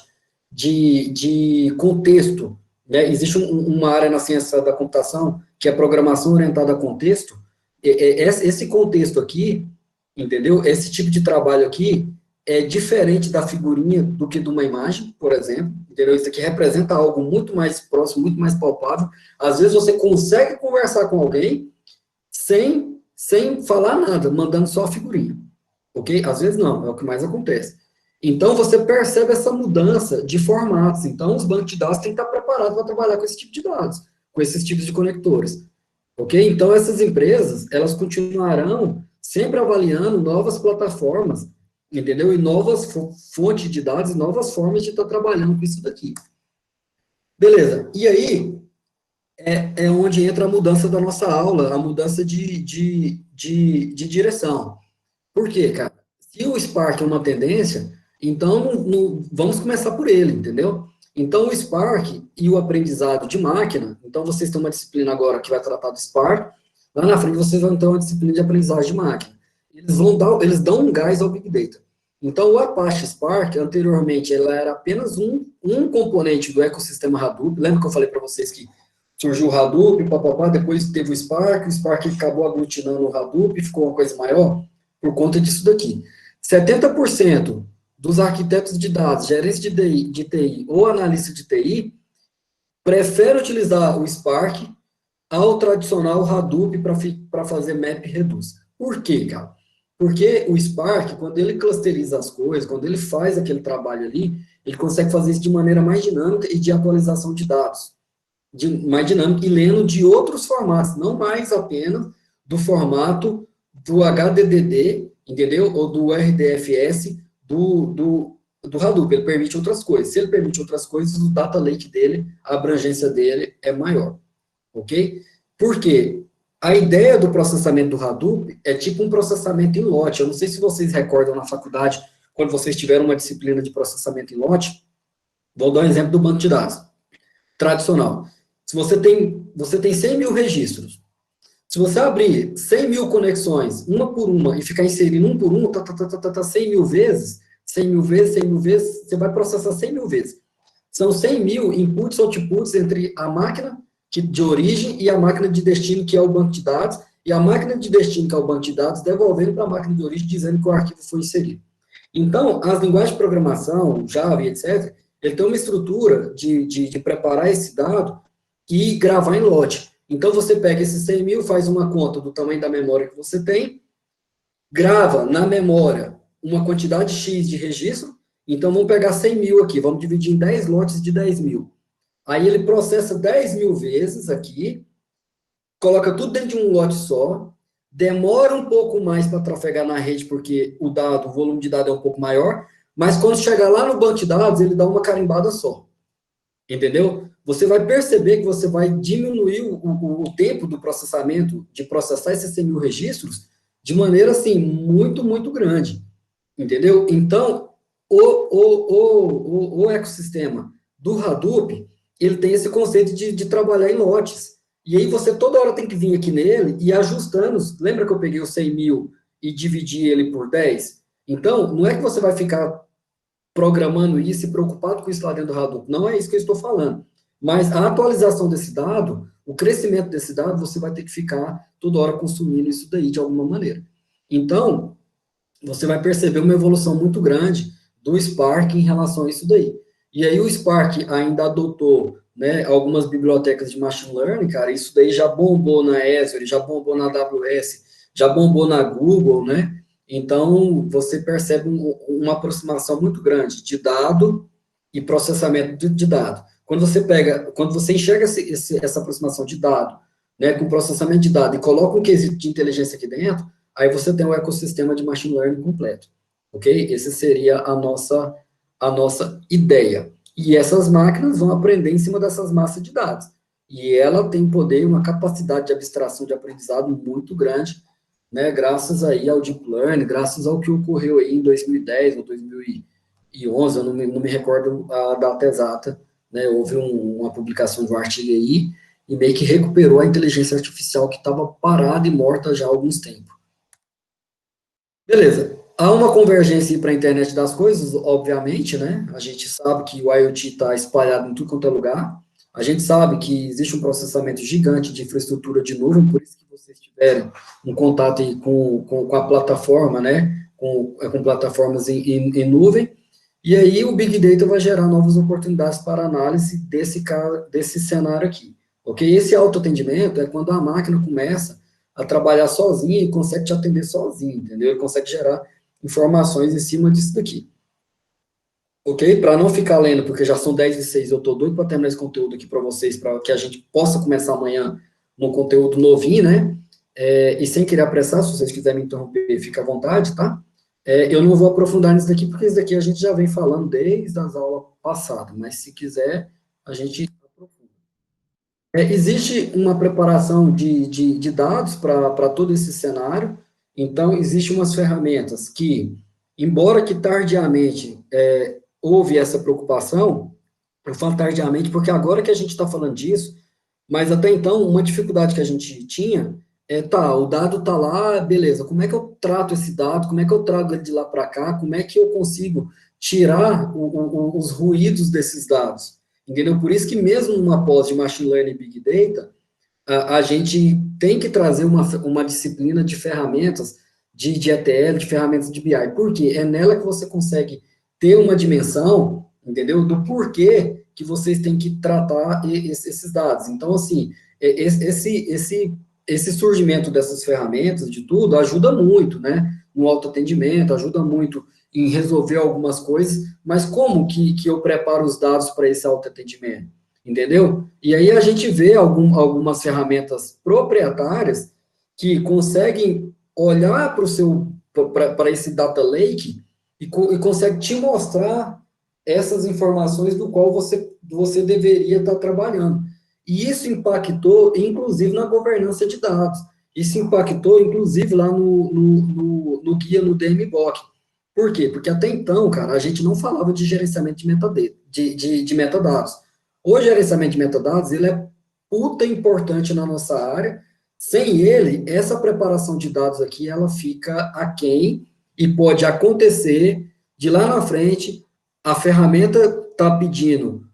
de contexto, né? Existe uma área na ciência da computação, que é programação orientada a contexto. Esse contexto aqui, entendeu? Esse tipo de trabalho aqui é diferente da figurinha do que de uma imagem, por exemplo, entendeu? Isso aqui representa algo muito mais próximo, muito mais palpável. Às vezes você consegue conversar com alguém sem falar nada, mandando só a figurinha, ok? Às vezes não, é o que mais acontece. Então, você percebe essa mudança de formatos. Então, os bancos de dados têm que estar preparados para trabalhar com esse tipo de dados, com esses tipos de conectores, ok? Então, essas empresas, elas continuarão sempre avaliando novas plataformas, entendeu? E novas fontes de dados, novas formas de estar trabalhando com isso daqui. Beleza. E aí, é onde entra a mudança da nossa aula, a mudança de direção. Por quê, cara? Se o Spark é uma tendência, então vamos começar por ele, entendeu? Então, o Spark e o aprendizado de máquina, então vocês têm uma disciplina agora que vai tratar do Spark, lá na frente vocês vão ter uma disciplina de aprendizagem de máquina. Eles dão um gás ao Big Data. Então, o Apache Spark, anteriormente, ela era apenas um componente do ecossistema Hadoop. Lembra que eu falei para vocês que surgiu o Hadoop, depois teve o Spark acabou aglutinando o Hadoop, ficou uma coisa maior, por conta disso daqui. 70% dos arquitetos de dados, gerentes de TI ou analistas de TI, preferem utilizar o Spark ao tradicional Hadoop para fazer map e reduz. Por quê, cara? Porque o Spark, quando ele clusteriza as coisas, quando ele faz aquele trabalho ali, ele consegue fazer isso de maneira mais dinâmica e de atualização de dados. mais dinâmico e lendo de outros formatos, não mais apenas do formato do HDDD, entendeu? Ou do RDFS do Hadoop. Ele permite outras coisas. Se ele permite outras coisas, o data lake dele, a abrangência dele é maior, ok? Por quê? A ideia do processamento do Hadoop é tipo um processamento em lote. Eu não sei se vocês recordam na faculdade, quando vocês tiveram uma disciplina de processamento em lote. Vou dar um exemplo do banco de dados tradicional. Se você tem 100 mil registros, se você abrir 100 mil conexões, uma por uma, e ficar inserindo um por um, 100 mil vezes, 100 mil vezes, 100 mil vezes, você vai processar 100 mil vezes. São 100 mil inputs, outputs entre a máquina de origem e a máquina de destino, que é o banco de dados, e a máquina de destino, que é o banco de dados, devolvendo para a máquina de origem, dizendo que o arquivo foi inserido. Então, as linguagens de programação, Java e etc., ele tem uma estrutura de preparar esse dado e gravar em lote. Então, você pega esses 100 mil, faz uma conta do tamanho da memória que você tem, grava na memória uma quantidade X de registro, então vamos pegar 100 mil aqui, vamos dividir em 10 lotes de 10 mil. Aí ele processa 10 mil vezes aqui, coloca tudo dentro de um lote só, demora um pouco mais para trafegar na rede, porque o volume de dados é um pouco maior, mas quando chegar lá no banco de dados, ele dá uma carimbada só. Entendeu? Você vai perceber que você vai diminuir o tempo do processamento, de processar esses 100 mil registros, de maneira, assim, muito, muito grande. Entendeu? Então, o ecossistema do Hadoop, ele tem esse conceito de trabalhar em lotes. E aí você toda hora tem que vir aqui nele e ajustando. Lembra que eu peguei os 100 mil e dividi ele por 10? Então, não é que você vai ficar programando isso e preocupado com isso lá dentro do Hadoop. Não é isso que eu estou falando. Mas a atualização desse dado, o crescimento desse dado, você vai ter que ficar toda hora consumindo isso daí de alguma maneira. Então, você vai perceber uma evolução muito grande do Spark em relação a isso daí. E aí o Spark ainda adotou, né, algumas bibliotecas de machine learning, cara, isso daí já bombou na Azure, já bombou na AWS, já bombou na Google, né? Então, você percebe uma aproximação muito grande de dado e processamento de dado. Quando você enxerga essa aproximação de dado, né, com processamento de dado e coloca um quesito de inteligência aqui dentro, aí você tem um ecossistema de machine learning completo, ok? Essa seria a nossa ideia. E essas máquinas vão aprender em cima dessas massas de dados. E ela tem poder, uma capacidade de abstração de aprendizado muito grande, né, graças aí ao Deep Learning, graças ao que ocorreu aí em 2010 ou 2011, eu não me recordo a data exata, né, houve uma publicação de um artigo aí, e meio que recuperou a inteligência artificial que estava parada e morta já há alguns tempos. Beleza. Há uma convergência para a internet das coisas, obviamente, né? A gente sabe que o IoT está espalhado em tudo quanto é lugar. A gente sabe que existe um processamento gigante de infraestrutura de nuvem, por isso que vocês tiveram um contato aí com a plataforma, né? Com plataformas em nuvem. E aí o Big Data vai gerar novas oportunidades para análise desse cenário aqui. Ok? Esse autoatendimento é quando a máquina começa a trabalhar sozinha e consegue te atender sozinho, entendeu? Ele consegue gerar informações em cima disso daqui. Ok? Para não ficar lendo, porque já são 10h06, eu estou doido para terminar esse conteúdo aqui para vocês, para que a gente possa começar amanhã num conteúdo novinho, né? E sem querer apressar, se vocês quiserem me interromper, fica à vontade, tá? Eu não vou aprofundar nisso daqui, porque isso daqui a gente já vem falando desde as aulas passadas, mas se quiser, a gente aprofunda. Existe uma preparação de dados para todo esse cenário, então, existem umas ferramentas que, embora que tardiamente houve essa preocupação, eu falo tardiamente porque agora que a gente está falando disso, mas até então, uma dificuldade que a gente tinha o dado está lá, beleza, como é que eu trato esse dado, como é que eu trago ele de lá para cá, como é que eu consigo tirar os ruídos desses dados, entendeu? Por isso que mesmo numa pós de Machine Learning e Big Data, a gente tem que trazer uma disciplina de ferramentas de ETL, de ferramentas de BI. Por quê? É nela que você consegue ter uma dimensão, entendeu? Do porquê que vocês têm que tratar esses dados. Então, assim, esse surgimento dessas ferramentas, de tudo, ajuda muito, né? No autoatendimento, ajuda muito em resolver algumas coisas, mas como que eu preparo os dados para esse autoatendimento? entendeu? E aí a gente vê algumas ferramentas proprietárias que conseguem olhar para esse data lake e consegue te mostrar essas informações do qual você deveria estar trabalhando. E isso impactou, inclusive, na governança de dados. Isso impactou, inclusive, lá no guia, no DMBOK. Por quê? Porque até então, cara, a gente não falava de gerenciamento de metadados. O gerenciamento de metadados, ele é puta importante na nossa área. Sem ele, essa preparação de dados aqui, ela fica aquém e pode acontecer de lá na frente, a ferramenta está pedindo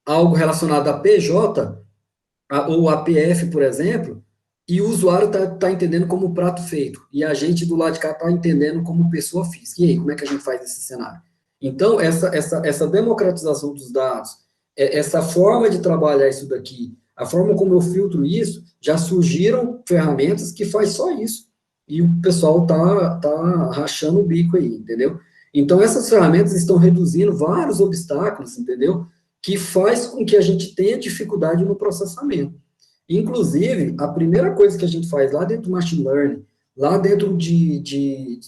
algo relacionado a PJ, ou APF, por exemplo, e o usuário tá entendendo como prato feito, e a gente do lado de cá está entendendo como pessoa física. E aí, como é que a gente faz esse cenário? Então, essa democratização dos dados, essa forma de trabalhar isso daqui, a forma como eu filtro isso, já surgiram ferramentas que faz só isso, e o pessoal tá rachando o bico aí, entendeu? Então, essas ferramentas estão reduzindo vários obstáculos, entendeu? Que faz com que a gente tenha dificuldade no processamento. Inclusive, a primeira coisa que a gente faz lá dentro do machine learning, lá dentro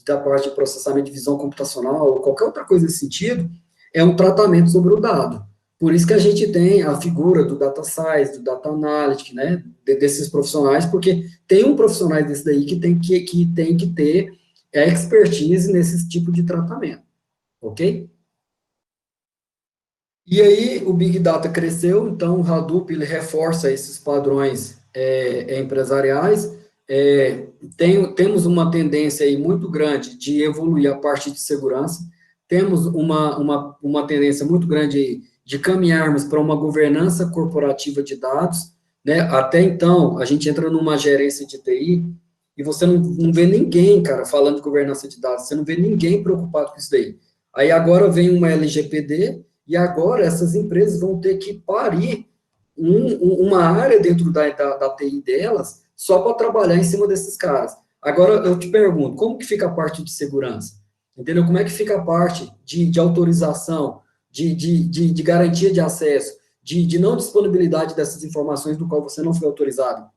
da parte de processamento de visão computacional, ou qualquer outra coisa nesse sentido, é um tratamento sobre o dado. Por isso que a gente tem a figura do data science, do data analytics, né, desses profissionais, porque tem um profissional desse daí que tem que ter expertise nesse tipo de tratamento, ok? E aí, o Big Data cresceu, então o Hadoop ele reforça esses padrões empresariais. Temos uma tendência aí muito grande de evoluir a parte de segurança, temos uma tendência muito grande de caminharmos para uma governança corporativa de dados, né? Até então, a gente entra numa gerência de TI e você não vê ninguém, cara, falando de governança de dados, você não vê ninguém preocupado com isso daí. Aí agora vem uma LGPD, e agora essas empresas vão ter que parir uma área dentro da TI delas só para trabalhar em cima desses caras. Agora, eu te pergunto, como que fica a parte de segurança? Entendeu? Como é que fica a parte de autorização, de garantia de acesso, de não disponibilidade dessas informações do qual você não foi autorizado?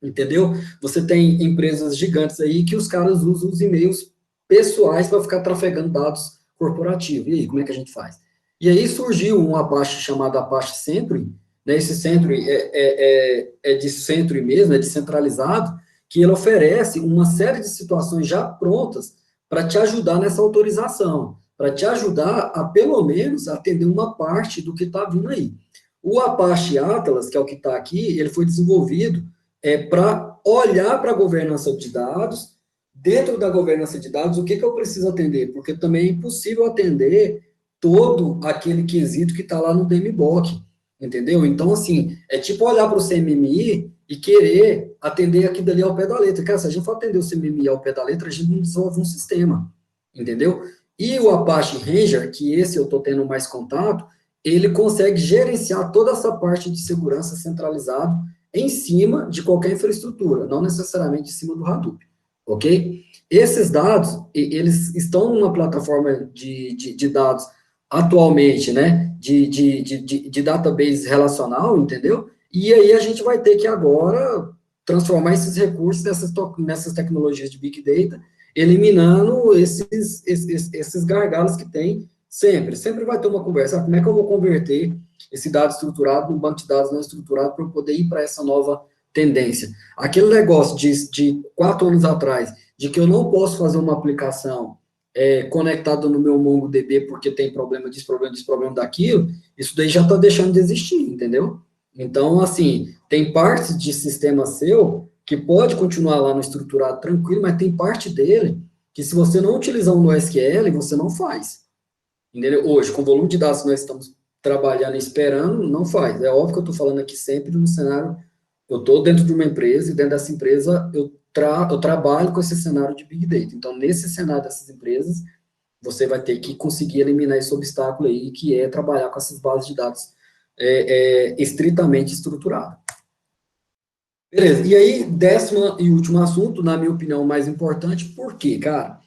Entendeu? Você tem empresas gigantes aí que os caras usam os e-mails pessoais para ficar trafegando dados corporativos. E aí, como é que a gente faz? E aí surgiu um Apache chamado Apache Sentry, né? Esse Sentry é de Sentry mesmo, é descentralizado, que ele oferece uma série de situações já prontas para te ajudar nessa autorização, para te ajudar a, pelo menos, atender uma parte do que está vindo aí. O Apache Atlas, que é o que está aqui, ele foi desenvolvido para olhar para a governança de dados. Dentro da governança de dados, o que eu preciso atender? Porque também é impossível atender todo aquele quesito que está lá no DMBOK, entendeu? Então, assim, é tipo olhar para o CMMI e querer atender aquilo ali ao pé da letra. Cara, se a gente for atender o CMMI ao pé da letra, a gente não desenvolve um sistema, entendeu? E o Apache Ranger, que esse eu estou tendo mais contato, ele consegue gerenciar toda essa parte de segurança centralizado em cima de qualquer infraestrutura, não necessariamente em cima do Hadoop, ok? Esses dados, eles estão numa plataforma de dados atualmente, né, de database relacional, entendeu? E aí a gente vai ter que agora transformar esses recursos nessas tecnologias de Big Data, eliminando esses gargalos que tem sempre vai ter uma conversa, como é que eu vou converter esse dado estruturado num banco de dados não estruturado para eu poder ir para essa nova tendência. Aquele negócio de 4 anos atrás, de que eu não posso fazer uma aplicação conectada no meu MongoDB porque tem problema disso, problema daquilo, isso daí já está deixando de existir, entendeu? Então, assim, tem partes de sistema seu que pode continuar lá no estruturado tranquilo, mas tem parte dele que se você não utilizar um NoSQL, você não faz. Entendeu? Hoje, com o volume de dados que nós estamos trabalhando e esperando, não faz. É óbvio que eu estou falando aqui sempre no cenário, eu estou dentro de uma empresa, e dentro dessa empresa eu trabalho com esse cenário de Big Data. Então, nesse cenário dessas empresas, você vai ter que conseguir eliminar esse obstáculo aí, que é trabalhar com essas bases de dados estritamente estruturadas. Beleza, e aí, 10º e último assunto, na minha opinião, mais importante, por quê, cara?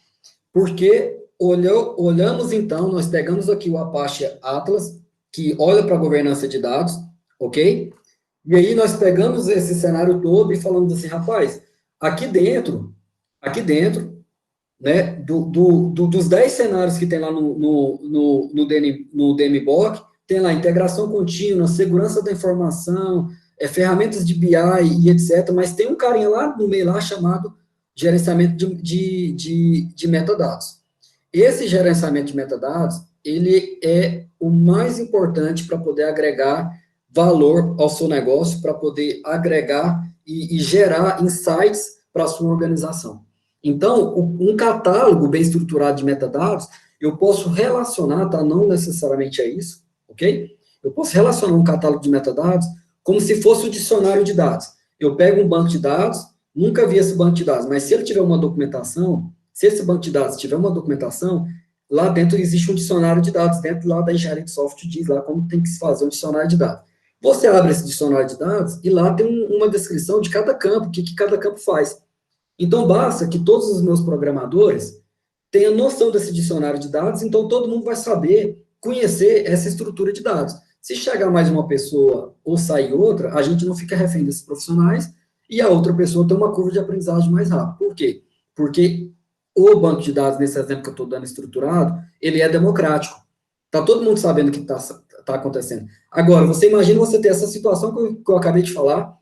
Porque olhamos, então, nós pegamos aqui o Apache Atlas, que olha para a governança de dados, ok? E aí nós pegamos esse cenário todo e falamos assim, rapaz, aqui dentro, né, dos 10 cenários que tem lá no DMBOK, tem lá integração contínua, segurança da informação, ferramentas de BI e etc., mas tem um carinha lá no meio lá chamado gerenciamento de metadados. Esse gerenciamento de metadados, ele é o mais importante para poder agregar valor ao seu negócio, para poder agregar e gerar insights para a sua organização. Então, um catálogo bem estruturado de metadados, eu posso relacionar, tá? Não necessariamente é isso, ok? Eu posso relacionar um catálogo de metadados como se fosse o dicionário de dados. Eu pego um banco de dados, nunca vi esse banco de dados, mas se ele tiver uma documentação, se esse banco de dados tiver uma documentação, lá dentro existe um dicionário de dados, dentro lá da engenharia de software diz lá como tem que se fazer um dicionário de dados. Você abre esse dicionário de dados e lá tem uma descrição de cada campo, o que cada campo faz. Então, basta que todos os meus programadores tenham noção desse dicionário de dados, então todo mundo vai saber conhecer essa estrutura de dados. Se chegar mais uma pessoa ou sair outra, a gente não fica refém desses profissionais e a outra pessoa tem uma curva de aprendizagem mais rápida. Por quê? Porque o banco de dados, nesse exemplo que eu estou dando estruturado, ele é democrático. Está todo mundo sabendo o que está acontecendo. Agora, você imagina você ter essa situação que eu acabei de falar,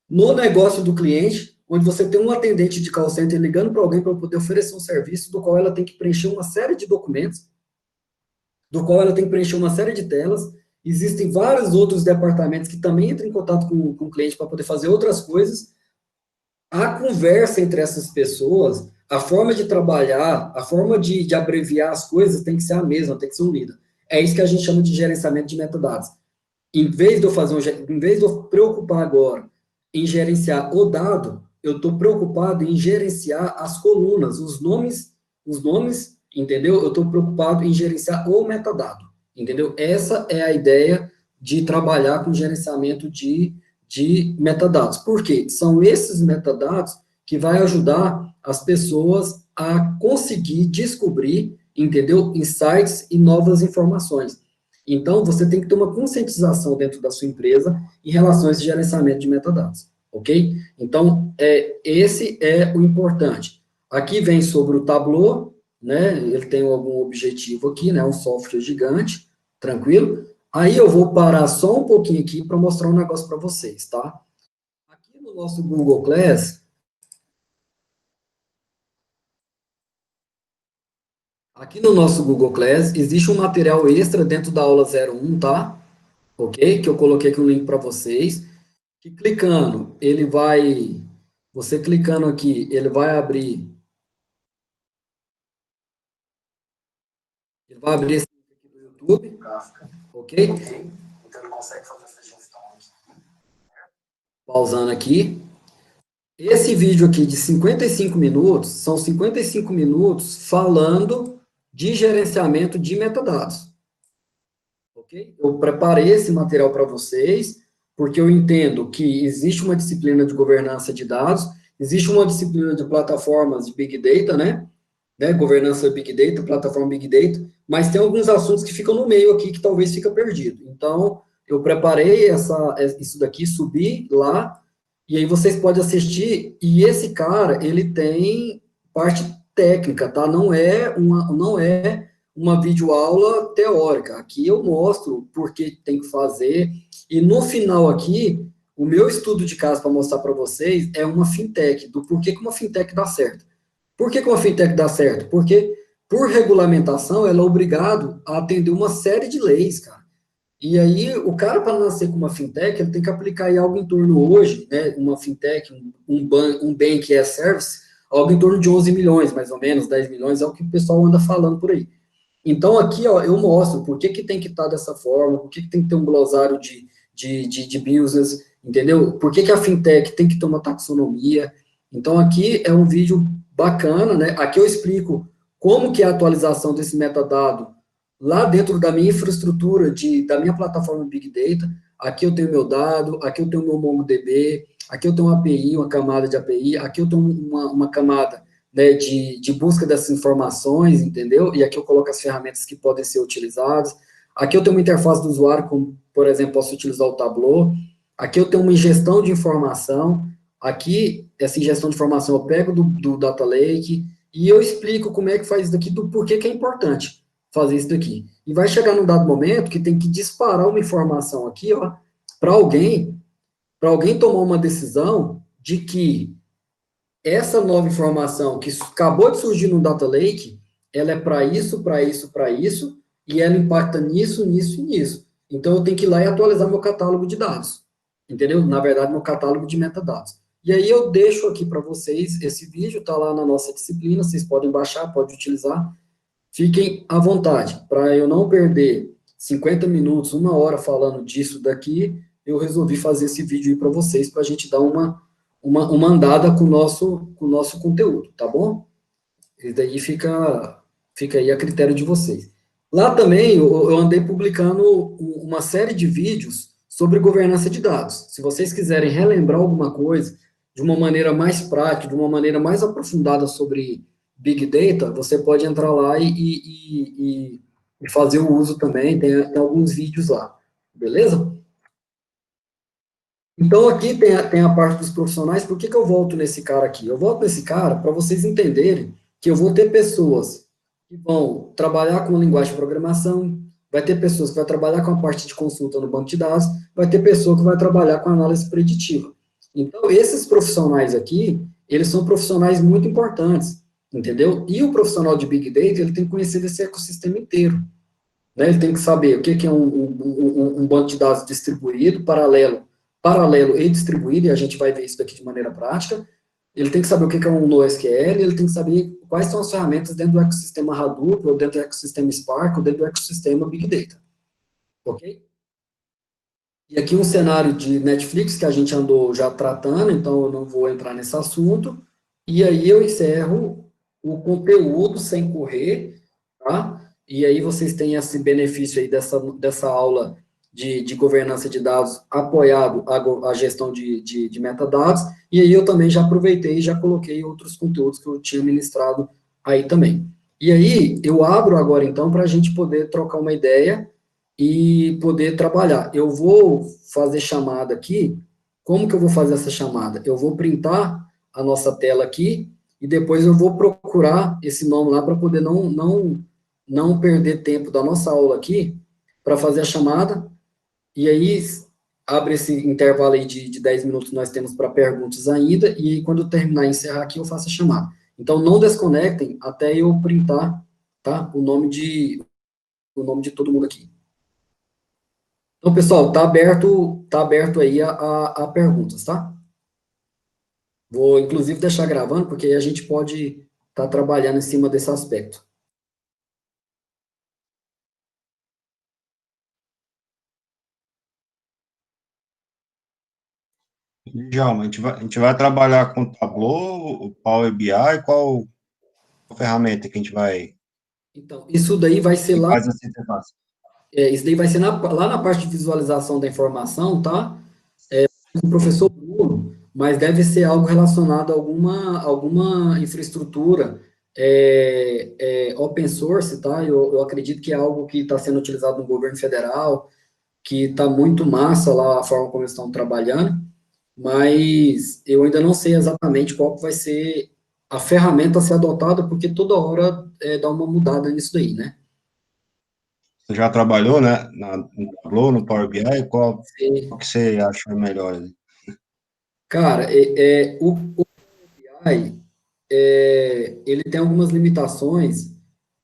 no negócio do cliente, onde você tem um atendente de call center ligando para alguém para poder oferecer um serviço, do qual ela tem que preencher uma série de documentos, do qual ela tem que preencher uma série de telas. Existem vários outros departamentos que também entram em contato com o cliente para poder fazer outras coisas. A conversa entre essas pessoas, a forma de trabalhar, a forma de abreviar as coisas tem que ser a mesma, tem que ser unida. É isso que a gente chama de gerenciamento de metadados. Em vez de eu preocupar agora em gerenciar o dado, eu estou preocupado em gerenciar as colunas, os nomes, entendeu? Eu estou preocupado em gerenciar o metadado, entendeu? Essa é a ideia de trabalhar com gerenciamento de metadados. Por quê? São esses metadados que vai ajudar as pessoas a conseguir descobrir, entendeu? Insights e novas informações. Então, você tem que ter uma conscientização dentro da sua empresa em relação a esse gerenciamento de metadados, ok? Então, esse é o importante. Aqui vem sobre o Tableau, né? Ele tem algum objetivo aqui, né? Um software gigante, tranquilo? Aí eu vou parar só um pouquinho aqui para mostrar um negócio para vocês, tá? Aqui no nosso Google Class, existe um material extra dentro da aula 01, tá? Ok? Que eu coloquei aqui um link para vocês. Que clicando, você clicando aqui, ele vai abrir esse link aqui do YouTube, ok? Então ele consegue fazer essa gestão aqui. Pausando aqui. Esse vídeo aqui de 55 minutos, são 55 minutos falando de gerenciamento de metadados. Ok? Eu preparei esse material para vocês, porque eu entendo que existe uma disciplina de governança de dados, existe uma disciplina de plataformas de Big Data, né? Governança Big Data, plataforma Big Data, mas tem alguns assuntos que ficam no meio aqui que talvez fica perdido. Então, eu preparei isso daqui, subi lá, e aí vocês podem assistir, e esse cara, ele tem parte técnica, tá? Não é uma videoaula teórica. Aqui eu mostro por que tem que fazer, e no final aqui, o meu estudo de caso para mostrar para vocês é uma fintech, do porquê que uma fintech dá certo. Por que uma fintech dá certo? Porque, por regulamentação, ela é obrigado a atender uma série de leis, cara. E aí, o cara, para nascer com uma fintech, ele tem que aplicar aí algo em torno hoje, né, uma fintech, um bank as service, algo em torno de 11 milhões, mais ou menos, 10 milhões, é o que o pessoal anda falando por aí. Então, aqui, ó, eu mostro por que tem que estar dessa forma, por que tem que ter um glossário de business, entendeu? Por que a fintech tem que ter uma taxonomia. Então, aqui é um vídeo bacana, né? Aqui eu explico como que é a atualização desse metadado lá dentro da minha infraestrutura, da minha plataforma Big Data. Aqui eu tenho meu dado, aqui eu tenho meu MongoDB, aqui eu tenho uma API, uma camada de API, aqui eu tenho uma camada, né, de busca dessas informações, entendeu? E aqui eu coloco as ferramentas que podem ser utilizadas. Aqui eu tenho uma interface do usuário, como, por exemplo, posso utilizar o Tableau. Aqui eu tenho uma ingestão de informação. Aqui, essa ingestão de informação eu pego do Data Lake e eu explico como é que faz isso daqui, do porquê que é importante fazer isso daqui. E vai chegar num dado momento que tem que disparar uma informação aqui, ó, para alguém tomar uma decisão de que essa nova informação que acabou de surgir no Data Lake, ela é para isso, para isso, para isso, e ela impacta nisso, nisso e nisso. Então, eu tenho que ir lá e atualizar meu catálogo de dados, entendeu? Na verdade, meu catálogo de metadados. E aí, eu deixo aqui para vocês esse vídeo, está lá na nossa disciplina, vocês podem baixar, podem utilizar. Fiquem à vontade, para eu não perder 50 minutos, 1 hora falando disso daqui, eu resolvi fazer esse vídeo aí para vocês, para a gente dar uma andada com o nosso conteúdo, tá bom? E daí fica aí a critério de vocês. Lá também eu andei publicando uma série de vídeos sobre governança de dados. Se vocês quiserem relembrar alguma coisa de uma maneira mais prática, de uma maneira mais aprofundada sobre Big Data, você pode entrar lá e fazer o uso também, tem alguns vídeos lá, beleza? Então, aqui tem a parte dos profissionais. Por que eu volto nesse cara aqui? Eu volto nesse cara para vocês entenderem que eu vou ter pessoas que vão trabalhar com linguagem de programação, vai ter pessoas que vão trabalhar com a parte de consulta no banco de dados, vai ter pessoa que vai trabalhar com análise preditiva. Então, esses profissionais aqui, eles são profissionais muito importantes, entendeu? E o profissional de Big Data, ele tem que conhecer esse ecossistema inteiro, né? Ele tem que saber o que é um banco de dados distribuído, paralelo e distribuído, e a gente vai ver isso daqui de maneira prática. Ele tem que saber o que é um NoSQL, ele tem que saber quais são as ferramentas dentro do ecossistema Hadoop, ou dentro do ecossistema Spark, ou dentro do ecossistema Big Data. Ok? E aqui um cenário de Netflix que a gente andou já tratando, então eu não vou entrar nesse assunto. E aí eu encerro o conteúdo sem correr, tá? E aí vocês têm esse benefício aí dessa aula de governança de dados apoiado à gestão de metadados, e aí eu também já aproveitei e já coloquei outros conteúdos que eu tinha ministrado aí também. E aí, eu abro agora, então, para a gente poder trocar uma ideia e poder trabalhar. Eu vou fazer chamada aqui. Como que eu vou fazer essa chamada? Eu vou printar a nossa tela aqui, e depois eu vou procurar esse nome lá para poder não perder tempo da nossa aula aqui, para fazer a chamada, e aí abre esse intervalo aí de 10 minutos que nós temos para perguntas ainda, e aí quando eu terminar e encerrar aqui, eu faço a chamada. Então, não desconectem até eu printar, tá, o nome de todo mundo aqui. Então, pessoal, tá aberto aí a perguntas, tá? Vou, inclusive, deixar gravando, porque aí a gente pode estar trabalhando em cima desse aspecto. Djalma, a gente vai trabalhar com o Tableau, o Power BI, qual ferramenta que a gente vai, Então, isso daí vai ser que lá, faz essa interface? isso daí vai ser lá na parte de visualização da informação, tá? O professor Bruno, mas deve ser algo relacionado a alguma infraestrutura open source, tá? Eu acredito que é algo que está sendo utilizado no governo federal, que está muito massa lá a forma como eles estão trabalhando, mas eu ainda não sei exatamente qual que vai ser a ferramenta a ser adotada, porque toda hora dá uma mudada nisso daí, né? Você já trabalhou, né, no Tableau, no Power BI, qual E, que você acha melhor ali? cara, o BI, ele tem algumas limitações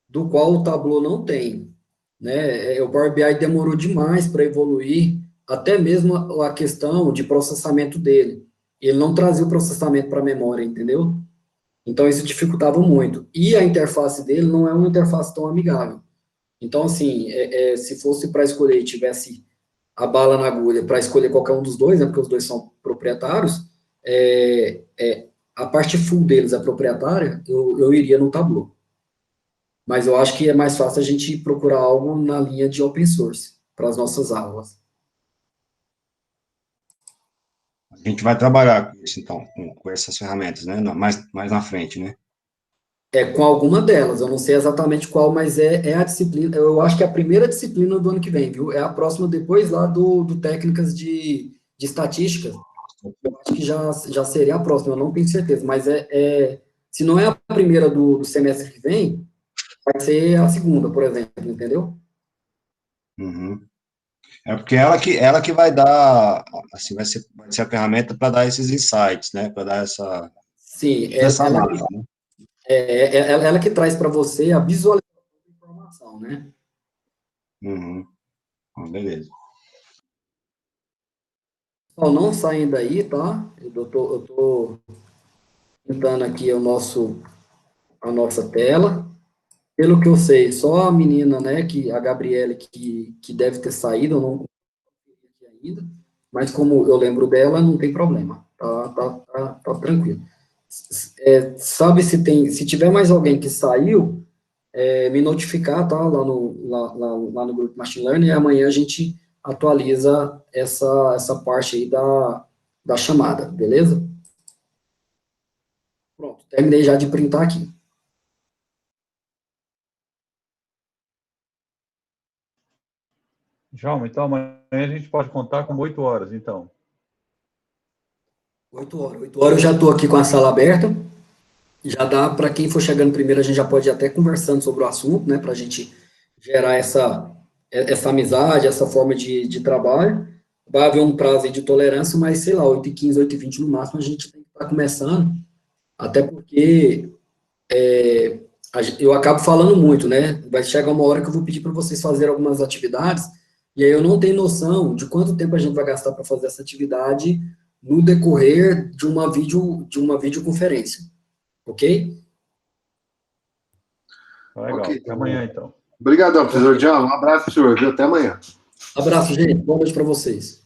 do qual o Tableau não tem, né? O Power BI demorou demais para evoluir, até mesmo a questão de processamento dele. Ele não trazia o processamento para a memória, entendeu? Então, isso dificultava muito. E a interface dele não é uma interface tão amigável. Então, assim, se fosse para escolher e tivesse a bala na agulha para escolher qualquer um dos dois, né, porque os dois são proprietários, a parte full deles é proprietária, eu iria no Tableau. Mas eu acho que é mais fácil a gente procurar algo na linha de open source, para as nossas aulas. A gente vai trabalhar com isso, então, com essas ferramentas, né, mais na frente, né? com alguma delas, eu não sei exatamente qual, mas é a disciplina, eu acho que é a primeira disciplina do ano que vem, viu? É a próxima depois lá do técnicas de estatística, eu acho que já seria a próxima, eu não tenho certeza, mas se não é a primeira do semestre que vem, vai ser a segunda, por exemplo, entendeu? Uhum. É porque ela que vai dar, assim, vai ser a ferramenta para dar esses insights, né? Para dar Sim, essa análise, né? ela que traz para você a visualização da informação, né? Uhum. Beleza. Pessoal, não saem daí, tá? Eu tô pintando aqui a nossa tela. Pelo que eu sei, só a menina, né, a Gabriele, que deve ter saído, eu não confirmei aqui ainda, mas como eu lembro dela, não tem problema, tá tranquilo. Sabe se tiver mais alguém que saiu, me notificar, tá, lá no grupo Machine Learning, e amanhã a gente atualiza essa parte aí da chamada, beleza? Pronto, terminei já de printar aqui. Djalma, então amanhã a gente pode contar com 8 horas, então. 8 horas eu já estou aqui com a sala aberta, já dá para quem for chegando primeiro, a gente já pode ir até conversando sobre o assunto, né, para a gente gerar essa amizade, essa forma de trabalho. Vai haver um prazo aí de tolerância, mas sei lá, 8h15, 8h20 no máximo, a gente tem que estar começando, até porque eu acabo falando muito, né? Vai chegar uma hora que eu vou pedir para vocês fazerem algumas atividades, e aí eu não tenho noção de quanto tempo a gente vai gastar para fazer essa atividade no decorrer de uma videoconferência, ok? Legal. Ok. Até amanhã, então. Obrigadão, professor Djalma. Um abraço, senhor. Até amanhã. Abraço, gente. Boa noite para vocês.